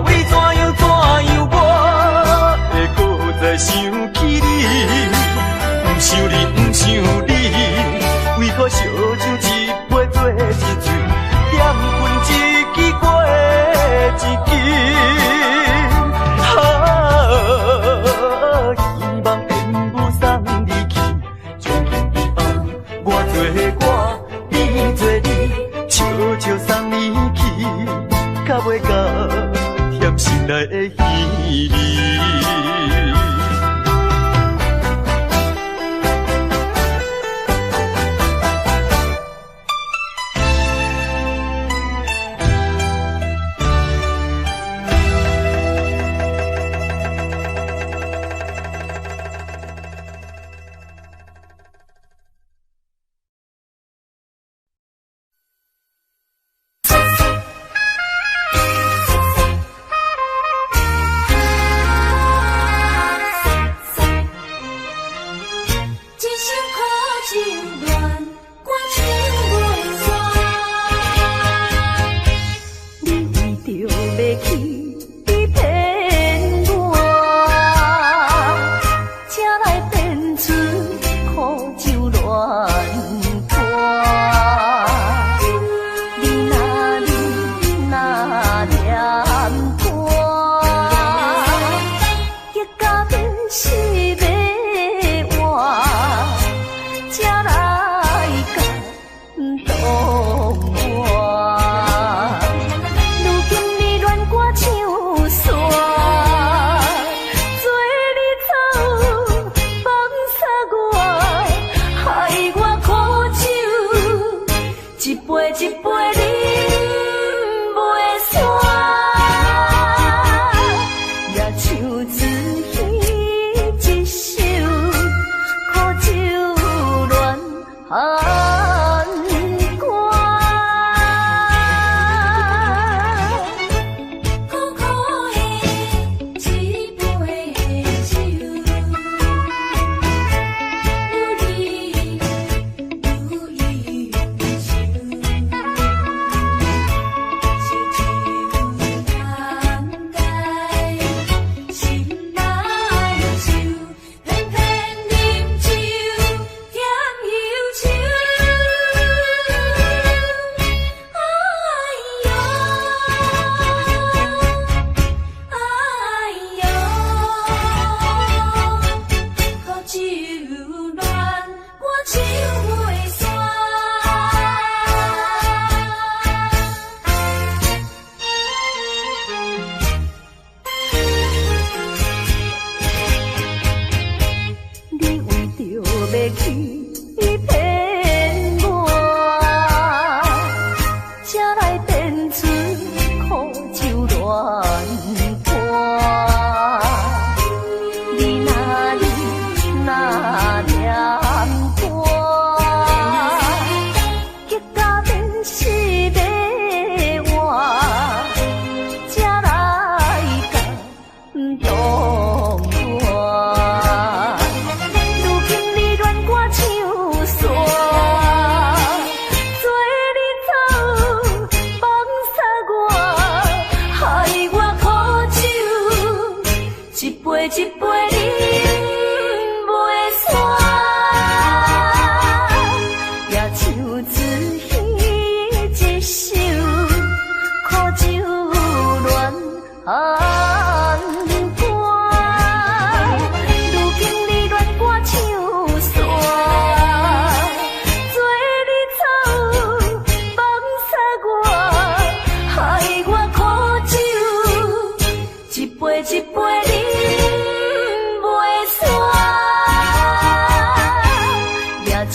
为怎样我会搁再想起你？不想你，不想你，为何烧酒一杯做一醉，点分一支过一支。希望缘不送你去，最近以后我做我，你做你，悄悄送你去，较袂甲甜心内的稀里。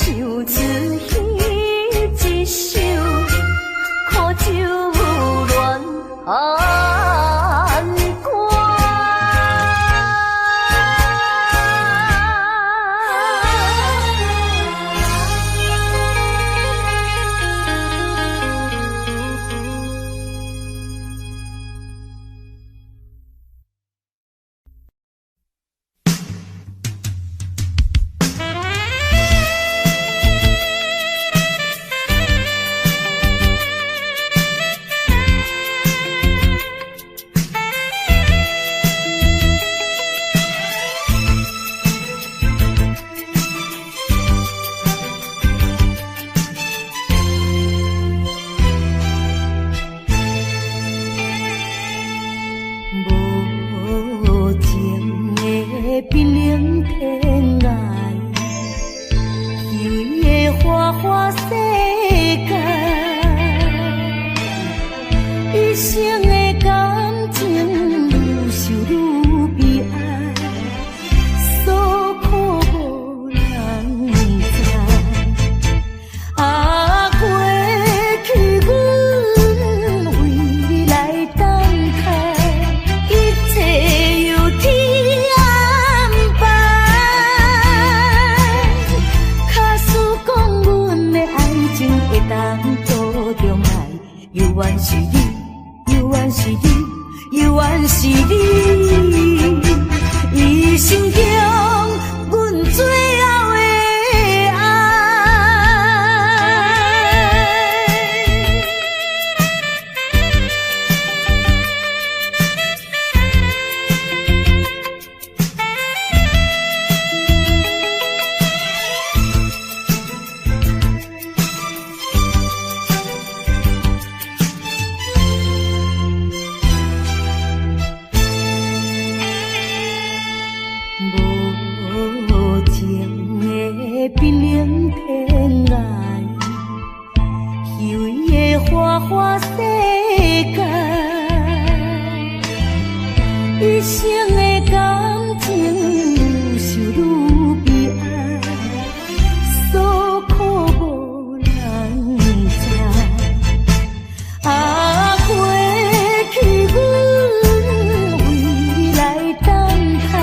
唱出彼一首苦酒恋寒歌。无情的冰冷天涯，虚伪的花花世界，一生的感情愈想愈悲哀，所苦无人知。啊，过去阮为你来等待，一切由天安排。假使讲阮的爱情会当做重来，犹原是你，犹原是你，犹原是你，伊心中阮最后的爱。无情的冰冷天涯，虚伪的花花世界，一生的感情愈想愈悲哀，所苦无人知。啊，过去阮为你来等待，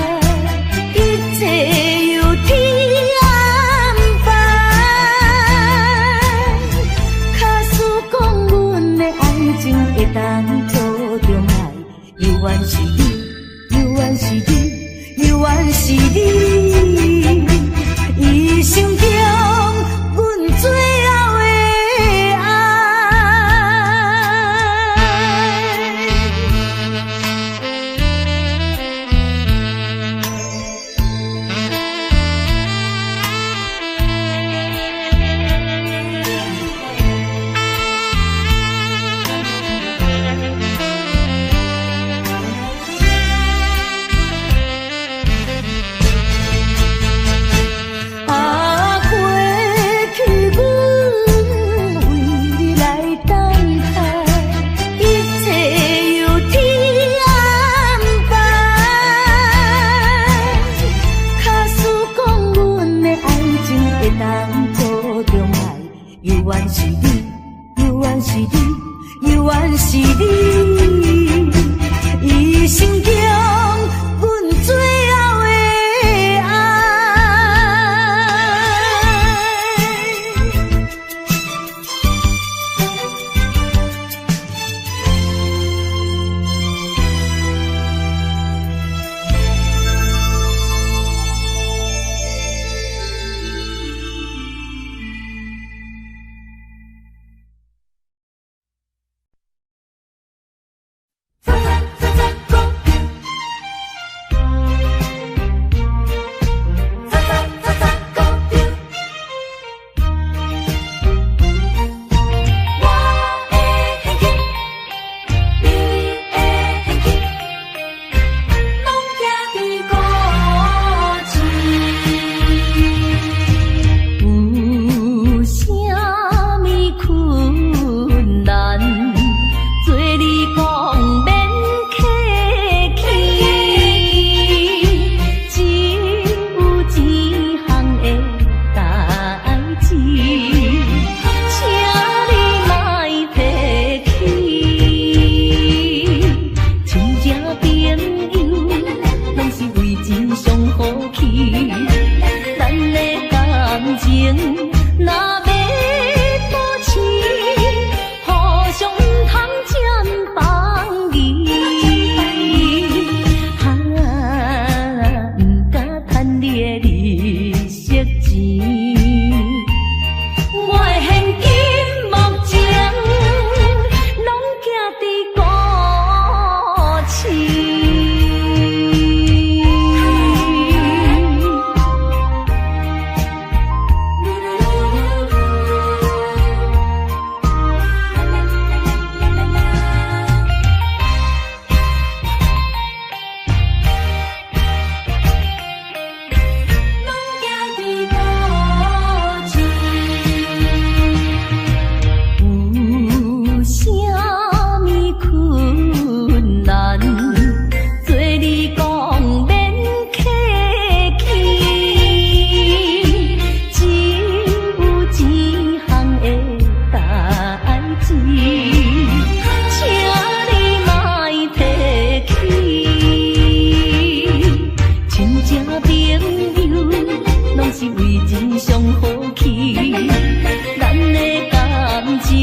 一切由天安排。假使讲阮的爱情会当做重来，犹原是你，犹原是你，犹原是你，伊心中阮最后的爱。啊，过去阮为你来等待，一切由天安排。假使讲阮的爱情会当做重来，犹原是你，犹原是你，犹原是你，伊心中阮最后的爱。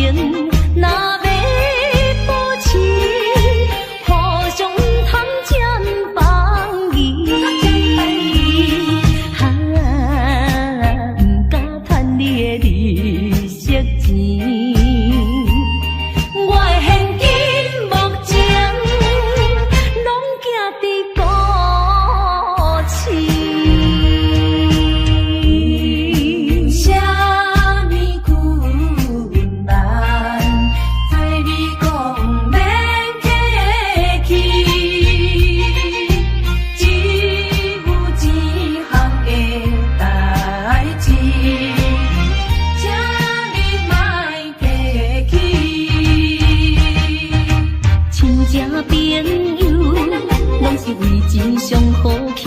情，若要保持，互相通占帮义。哈，不敢趁你的利息钱。我的现金目前拢寄伫古市。啥物困难，对你讲免客气，只有一项的代志，请你莫客气。亲情朋友，拢是为钱上好气。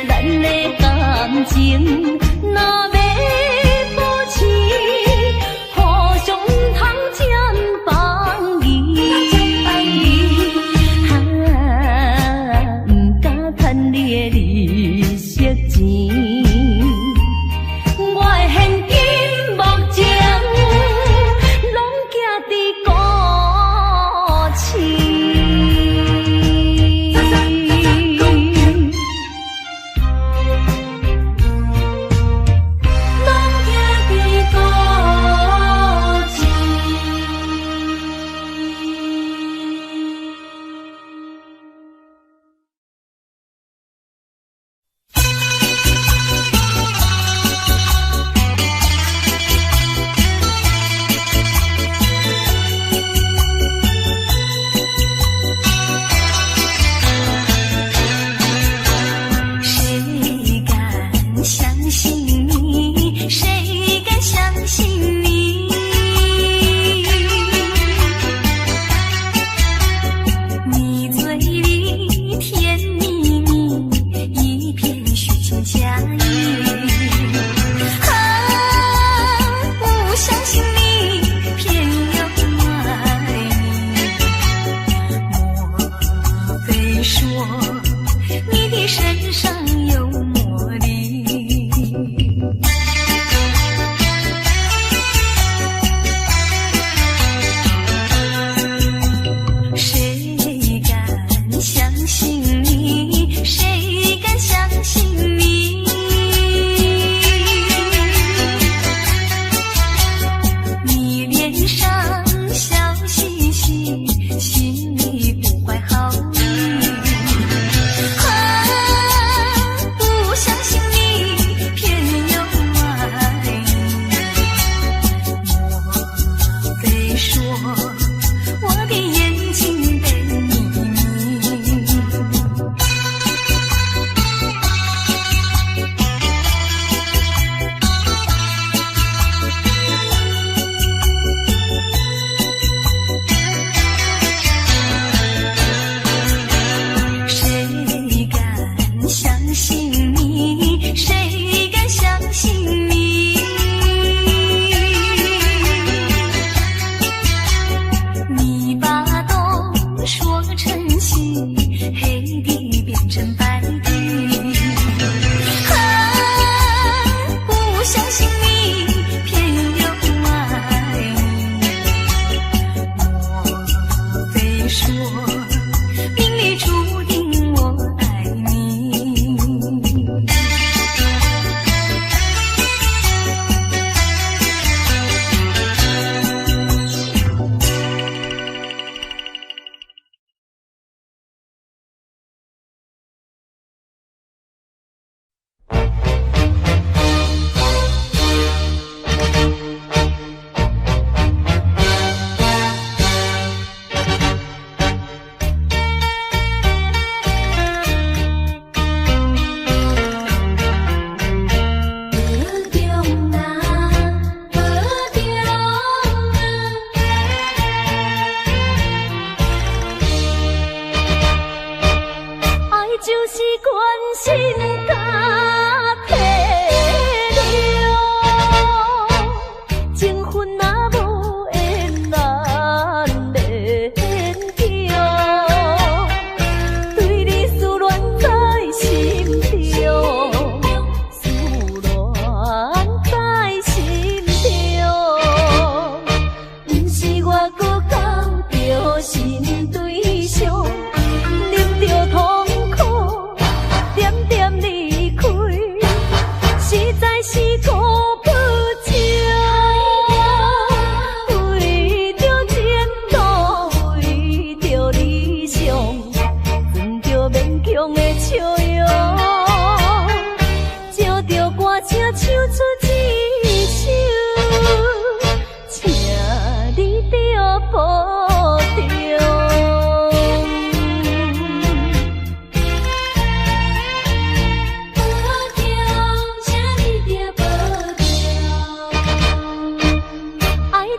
咱的感情，若要保持，互相通占帮义。哈，不敢趁你的利息钱。我的现金目前拢寄伫古市。谁敢相信你？谁敢相信你？你嘴里甜蜜蜜，一片虚情假意。不相信你，偏要爱你。莫非说你的身上有魔力？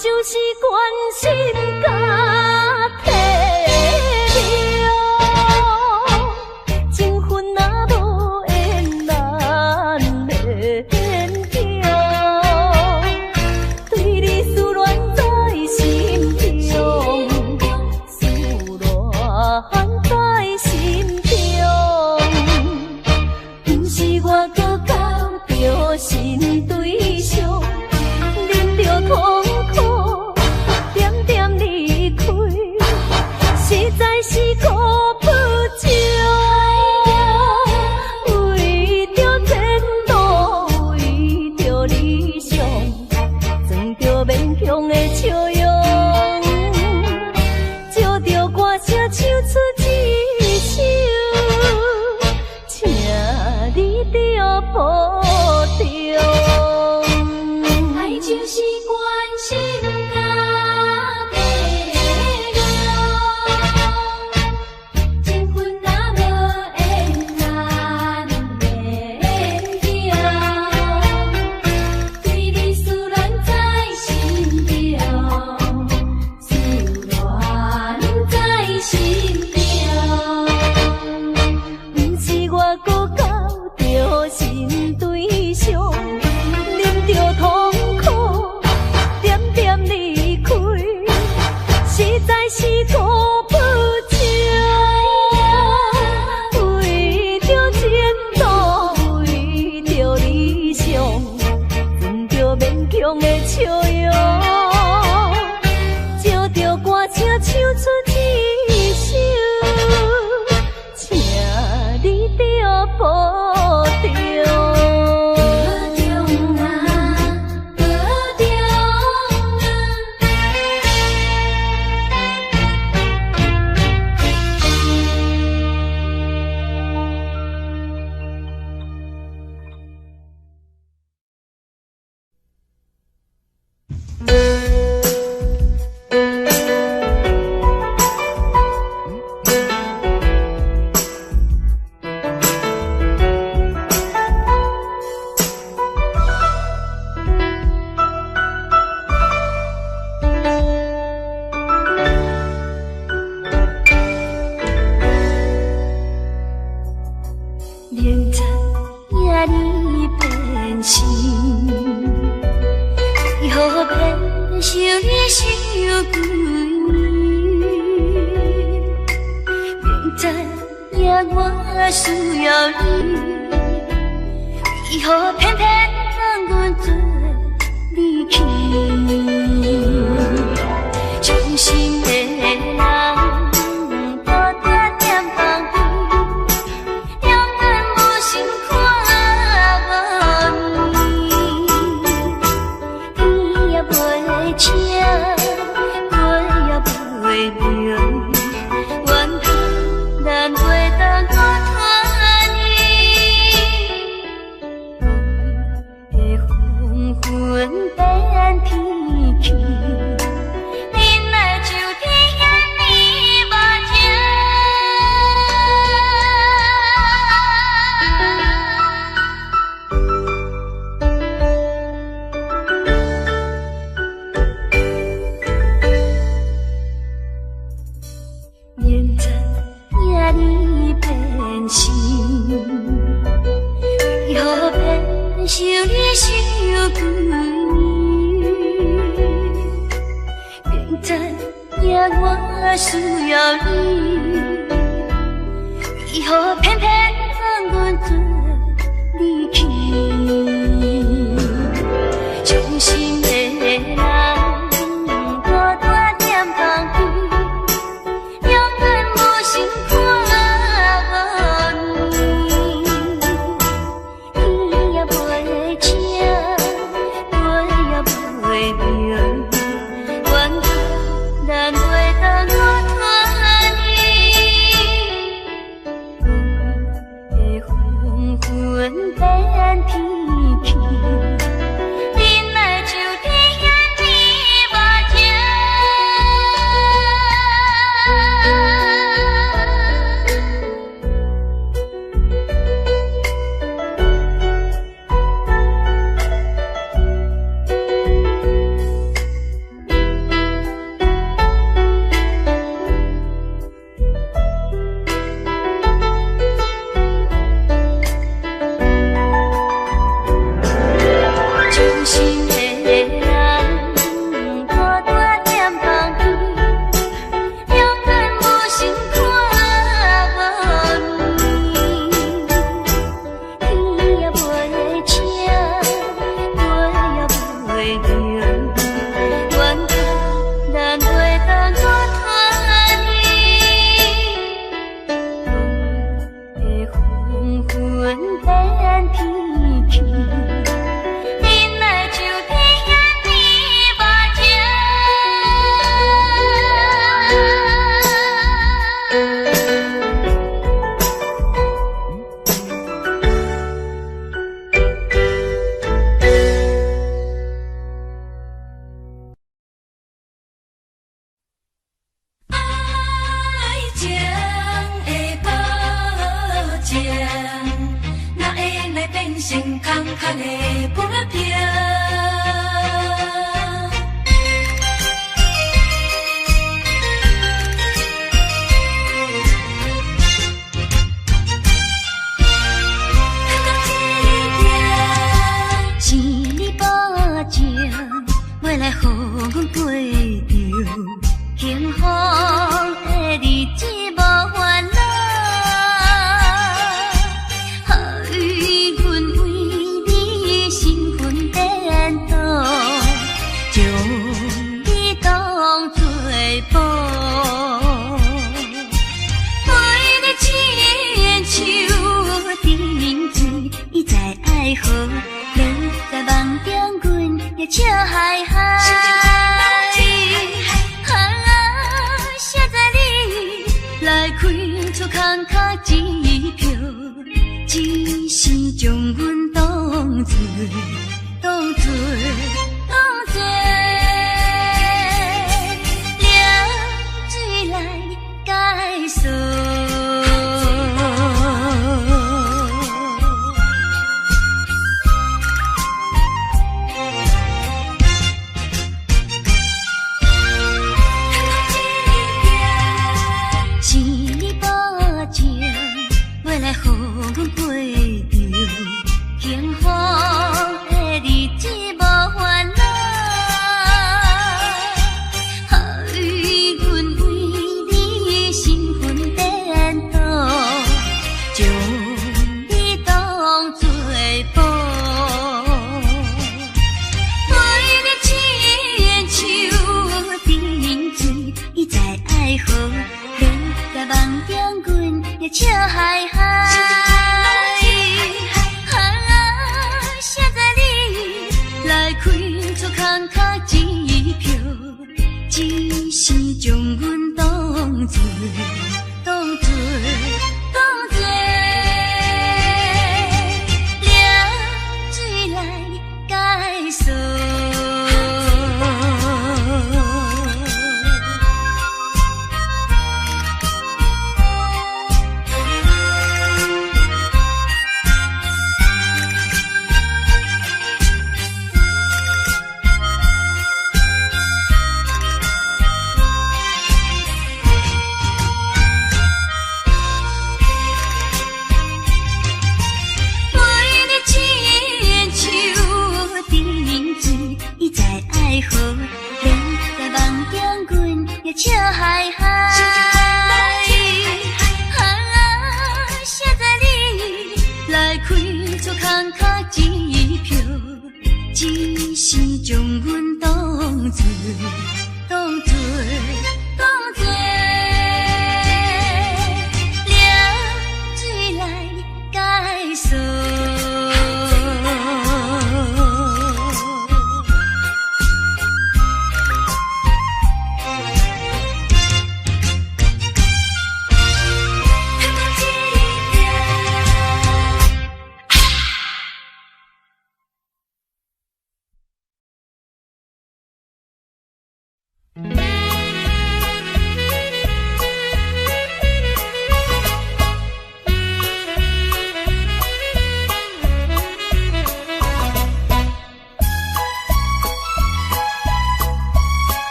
就是关心甲体谅，情分若无缘难免行，对你思恋在心中，思恋在心中，不是我搁交着新对象，忍着痛苦，点点离开，实在是苦不尽。为着前路，为着理想，装着勉强的笑容，借着歌声唱出一首，请你着保重。爱就是关心甲体谅，情分若无缘难免行，对你思恋在心中，思恋在心中，不是我搁交着新对象，忍着痛苦，点点离开，实在是苦不尽。为着前路，为着理想，装着勉强的笑容，借着歌声唱出一首，请你着保重。明知影你变心，为何偏受你伤几年？明知影我需要你，为何偏偏让阮做离去？伤心的人。明知影你变心，为何偏受你伤几年？明知影我需要你，为何偏偏让阮做离去？伤心的人。变天气，恁来就天眼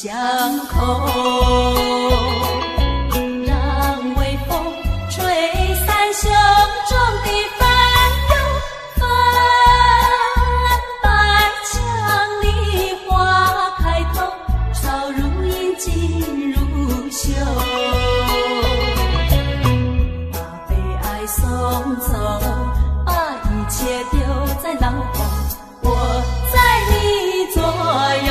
相扣，让微风吹散胸中的烦忧。泛白墙里花开头，朝如影，进如袖。把悲哀送走，把一切丢在脑后，我在你左右。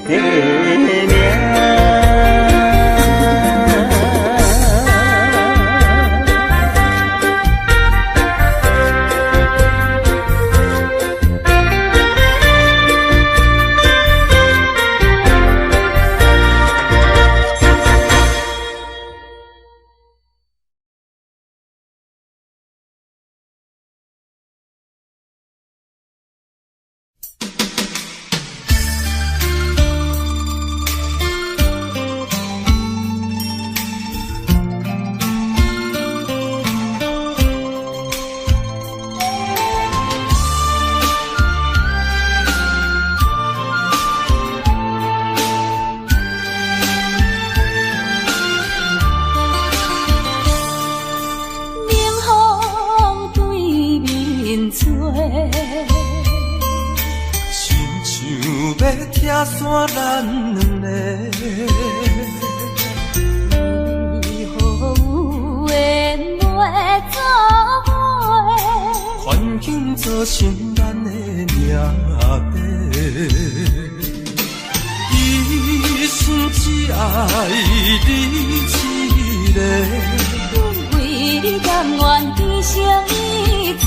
地名。拆散咱两个，为何有缘袂做伙？环境造成咱的命白。一生只爱你一个，阮为你甘愿牺牲一切。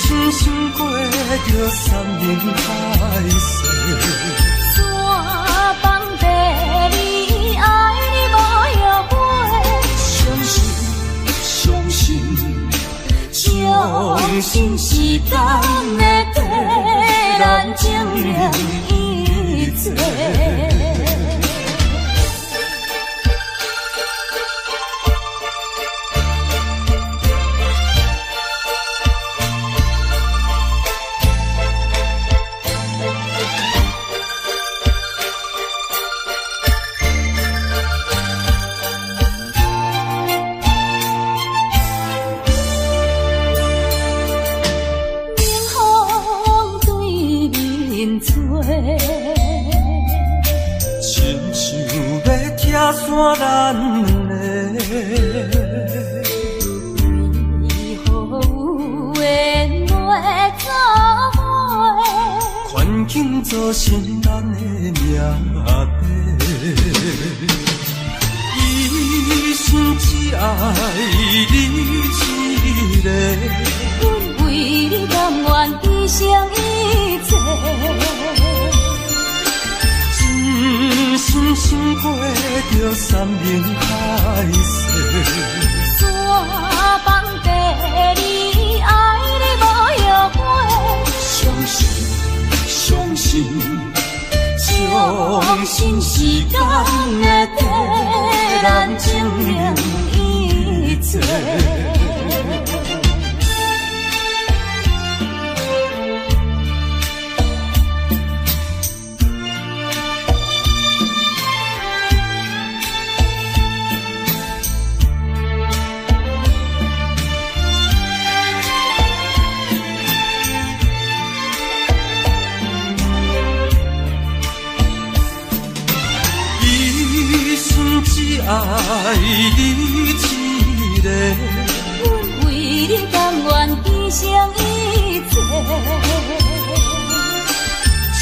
真心过着山盟海誓，山崩地离，爱你无后悔。相信时间会替咱证明一切。拆散咱两个，为何有缘袂做伙？环境造成咱的命白。一生只爱你一个，阮为你甘愿牺牲一切。真心过着山盟海誓，山崩地离，爱你无后悔。相信时间会替咱证明一切。只爱你一个，阮为你甘愿牺牲一切。真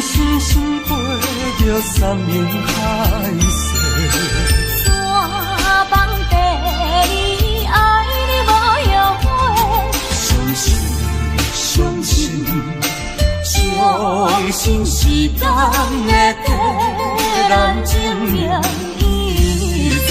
心过着山盟海誓，山崩地离，爱你无后悔。相信时间会替咱证明一切。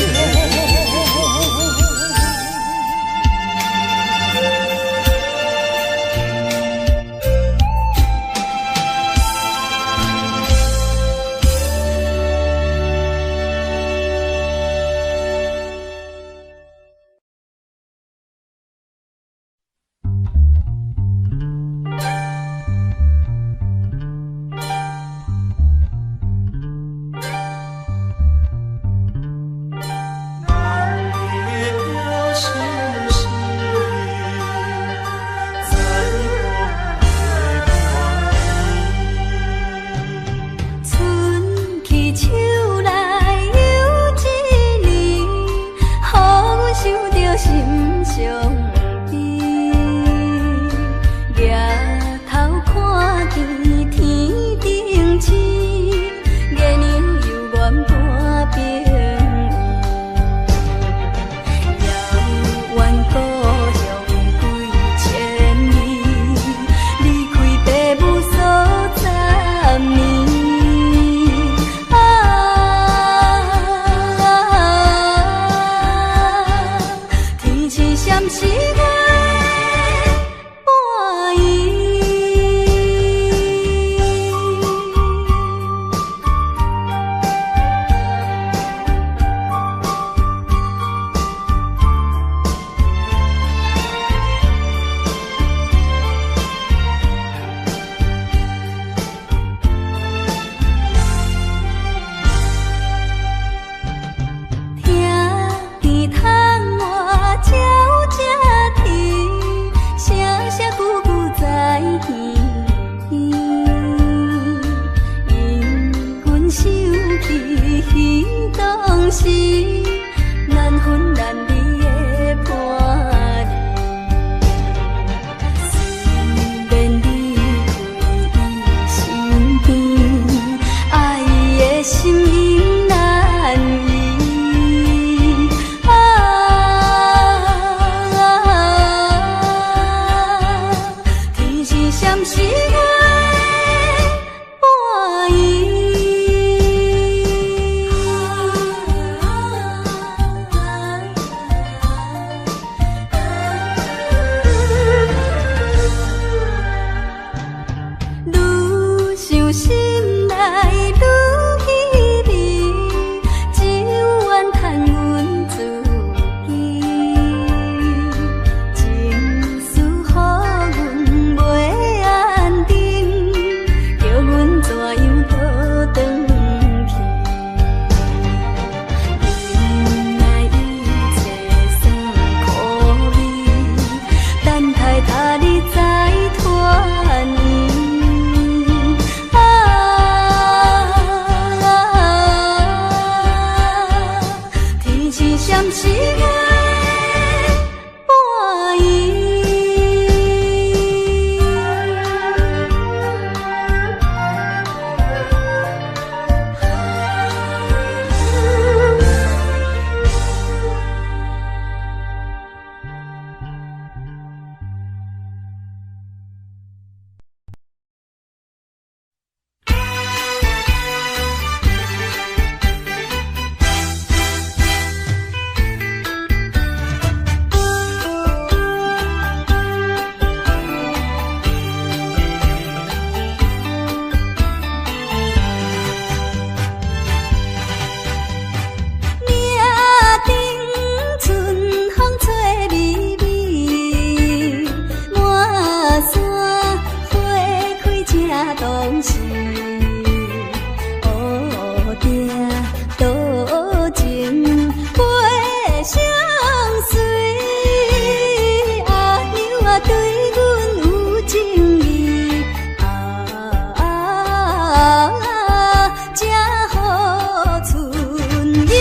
心内愈稀微，只愿叹阮自己，情绪予阮袂安定，叫阮怎样倒转去？原来一切算可悲，等待他日再团圆。天是闪时的半当时，乌定多情会相随，阿娘啊对阮有情义，才好春又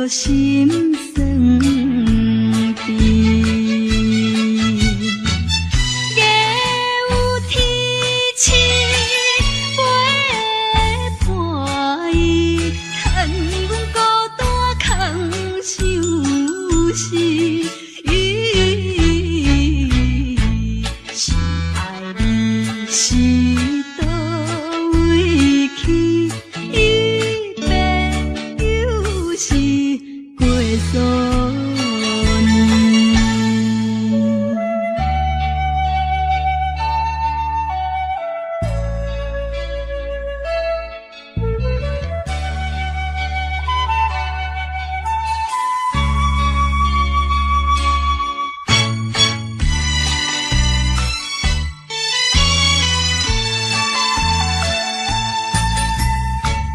幸福。是倒位去？一别又是过数年。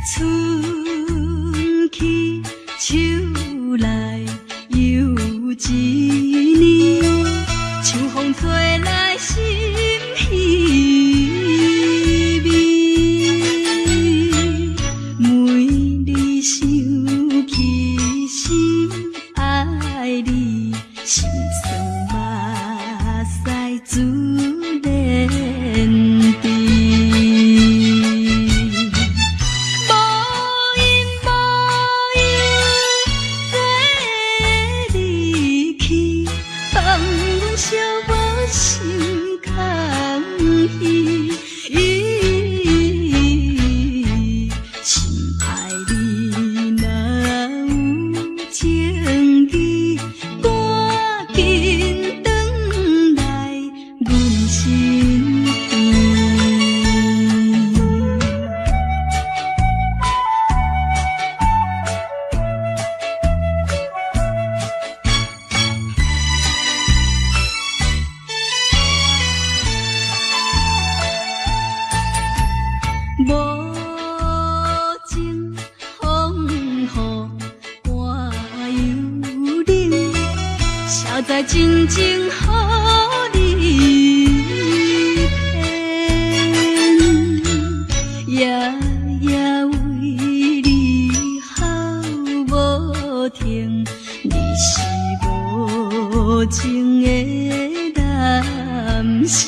春去秋来又一年，秋风吹来心稀微。每日想起心爱你，心酸目屎自然滴。小无心空虚，心爱你若有情意，赶紧转来阮身边。无情风雨寒又冷，谁知真情予你骗？夜夜为你哭无停，你是无情的男性。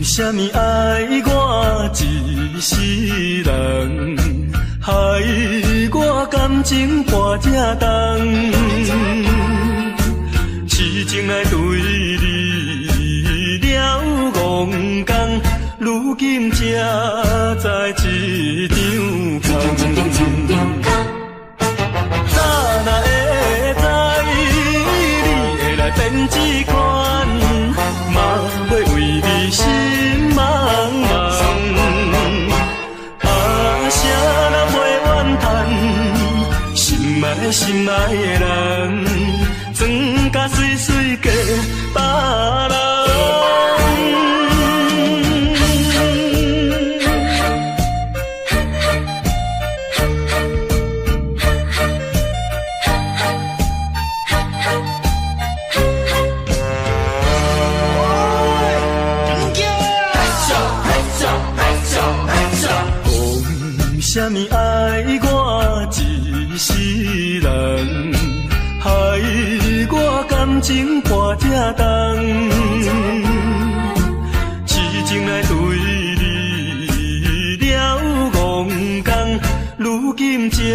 啥物爱我一世人，害我感情破这重，痴情来对你了戆讲，如今才知一场空。早若会知你会来变这款，嘛会为你心茫茫。谁人袂怨叹，心爱的人，装甲水水嫁别人。啥物爱我一世人，害我感情破这重，痴情来对你了戆讲，如今今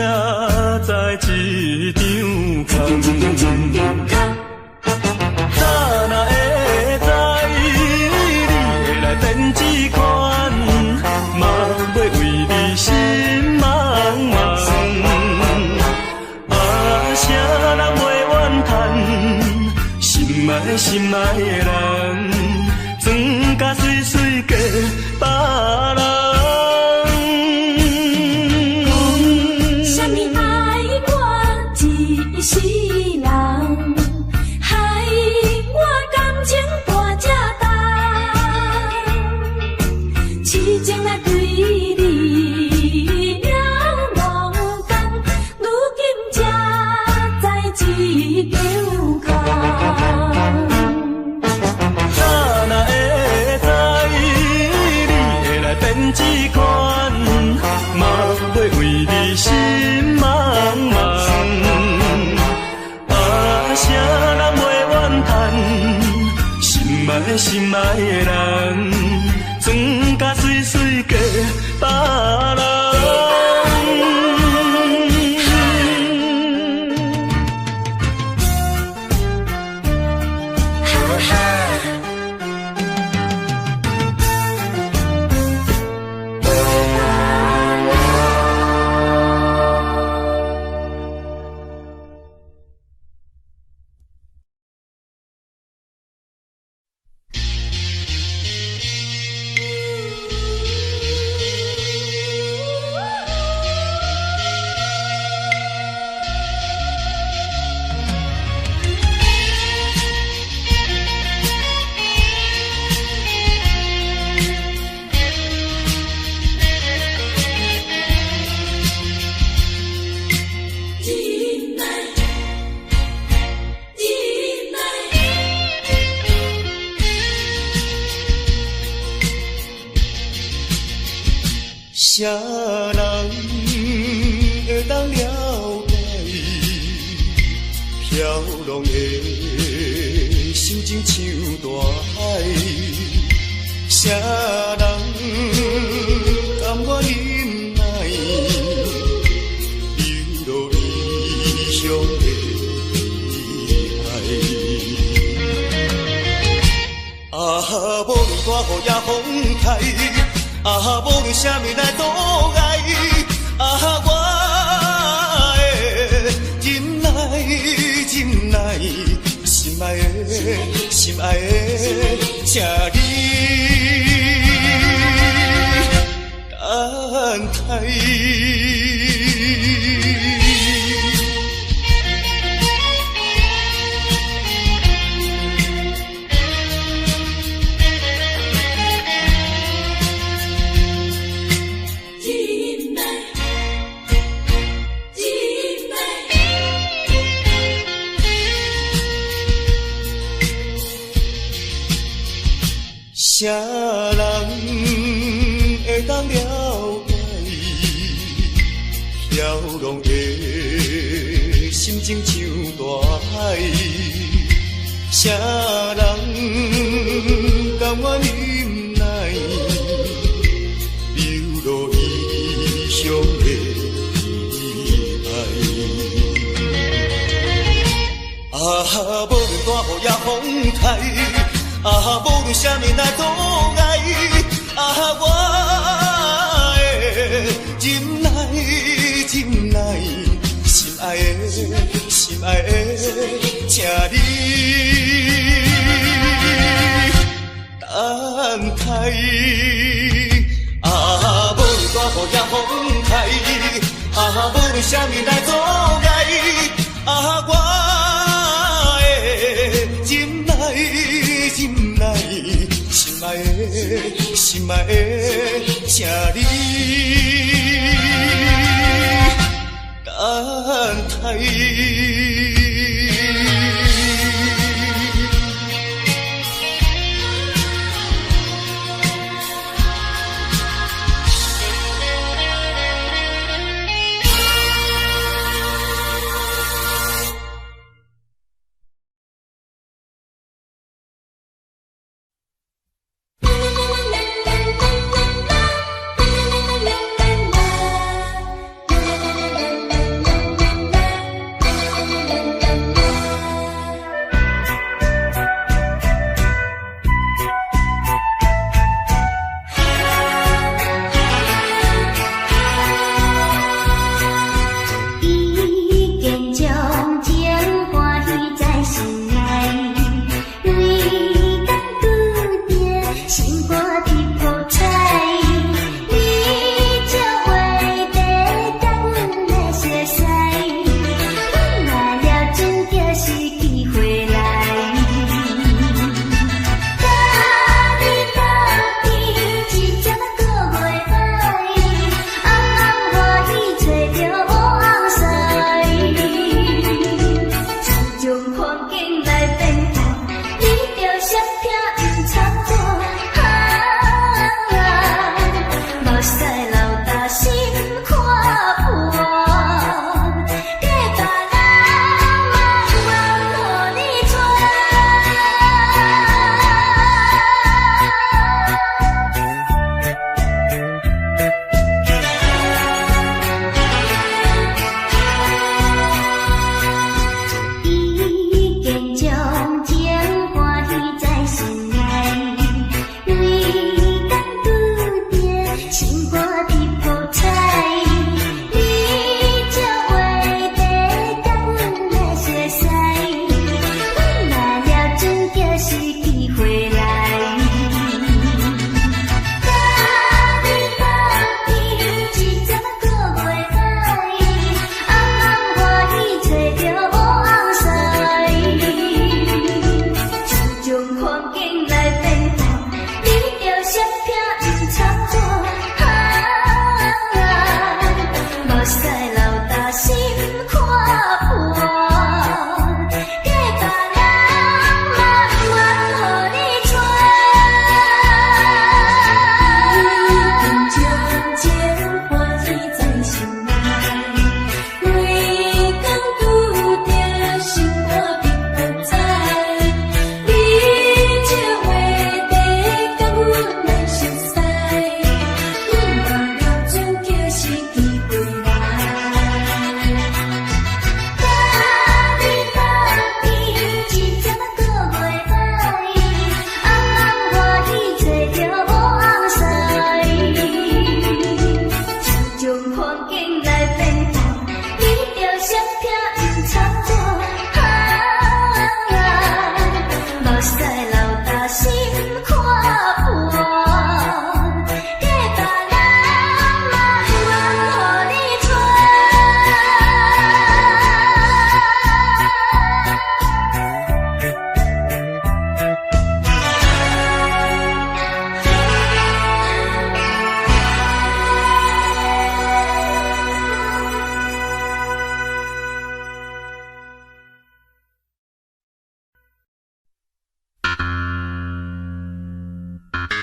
才知一场空。早若会知你会来变这款，嘛要为你心茫茫。啊，啥人袂怨叹，心爱的人，装甲水水嫁别人。是人，害我感情大这重，痴情来对你了无同，如今才知一场空。早若会知你会来变这款，嘛要为你心茫茫。啥人袂怨叹，心爱的人，装甲水水嫁别人。啥人会当了解飘浪的心情像大海？啥人甘愿忍耐流落异乡的海？啊，无论大雨也风台。啊，无论啥物来阻碍，啊，我的忍耐，心爱的，请你等待。啥人会当了解飘浪的心情像大海？啥人甘愿忍耐流落异乡的爱？啊，无论大雨也风台。啊，无论啥物来阻碍，啊，我的忍耐，心爱的，请你等待。啊，无论大雨也风台，啊，无论啥物来阻碍，啊，我的忍耐。心爱的，请你等待。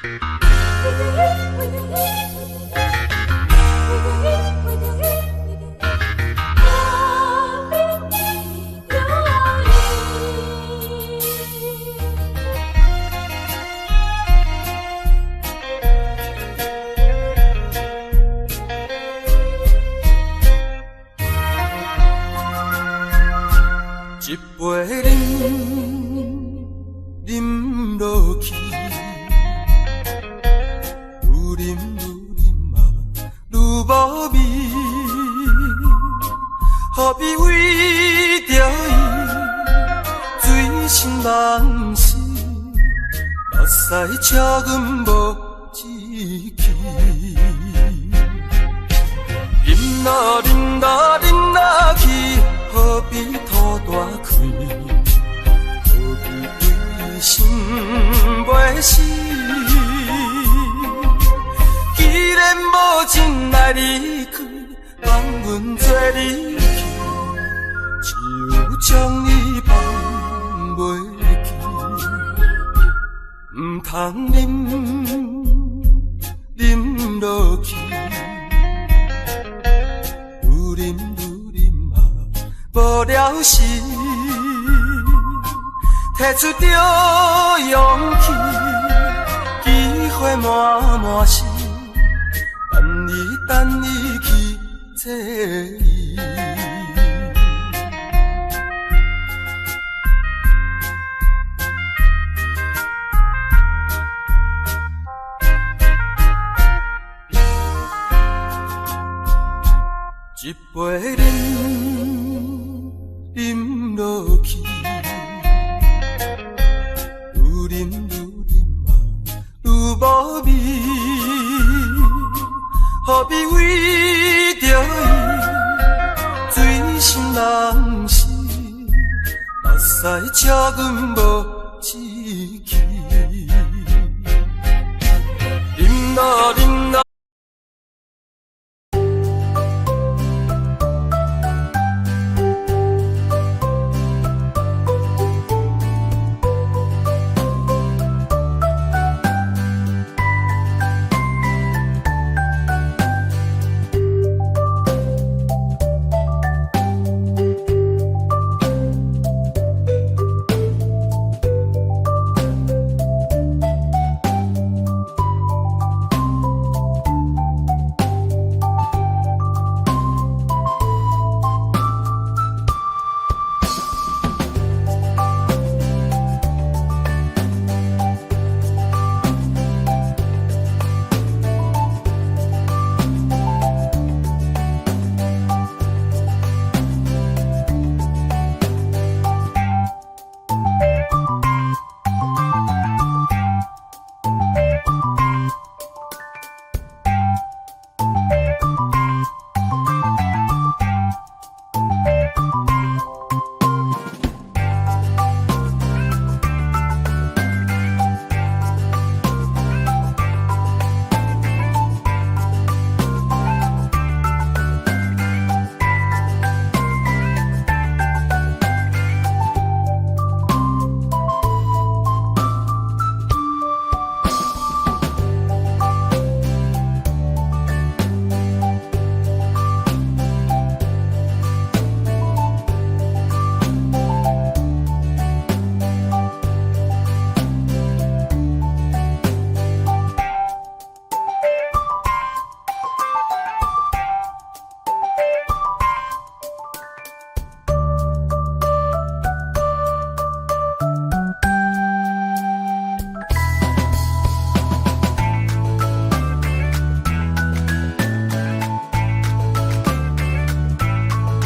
一杯饮，饮落去，愈饮嘛愈无味，何必为着伊醉心梦死，目屎请阮无志气。饮啦饮啦饮啦去，何必吐大开？何必为心袂死？既然无真爱离开，放阮做离去，只有将伊放袂去。唔通饮落去。无了时，摕出着勇气，机会满是，等伊去找伊。一杯饮落去，愈饮嘛愈无味，何必为着伊醉心梦死，目屎请阮无志气。饮啦饮啦。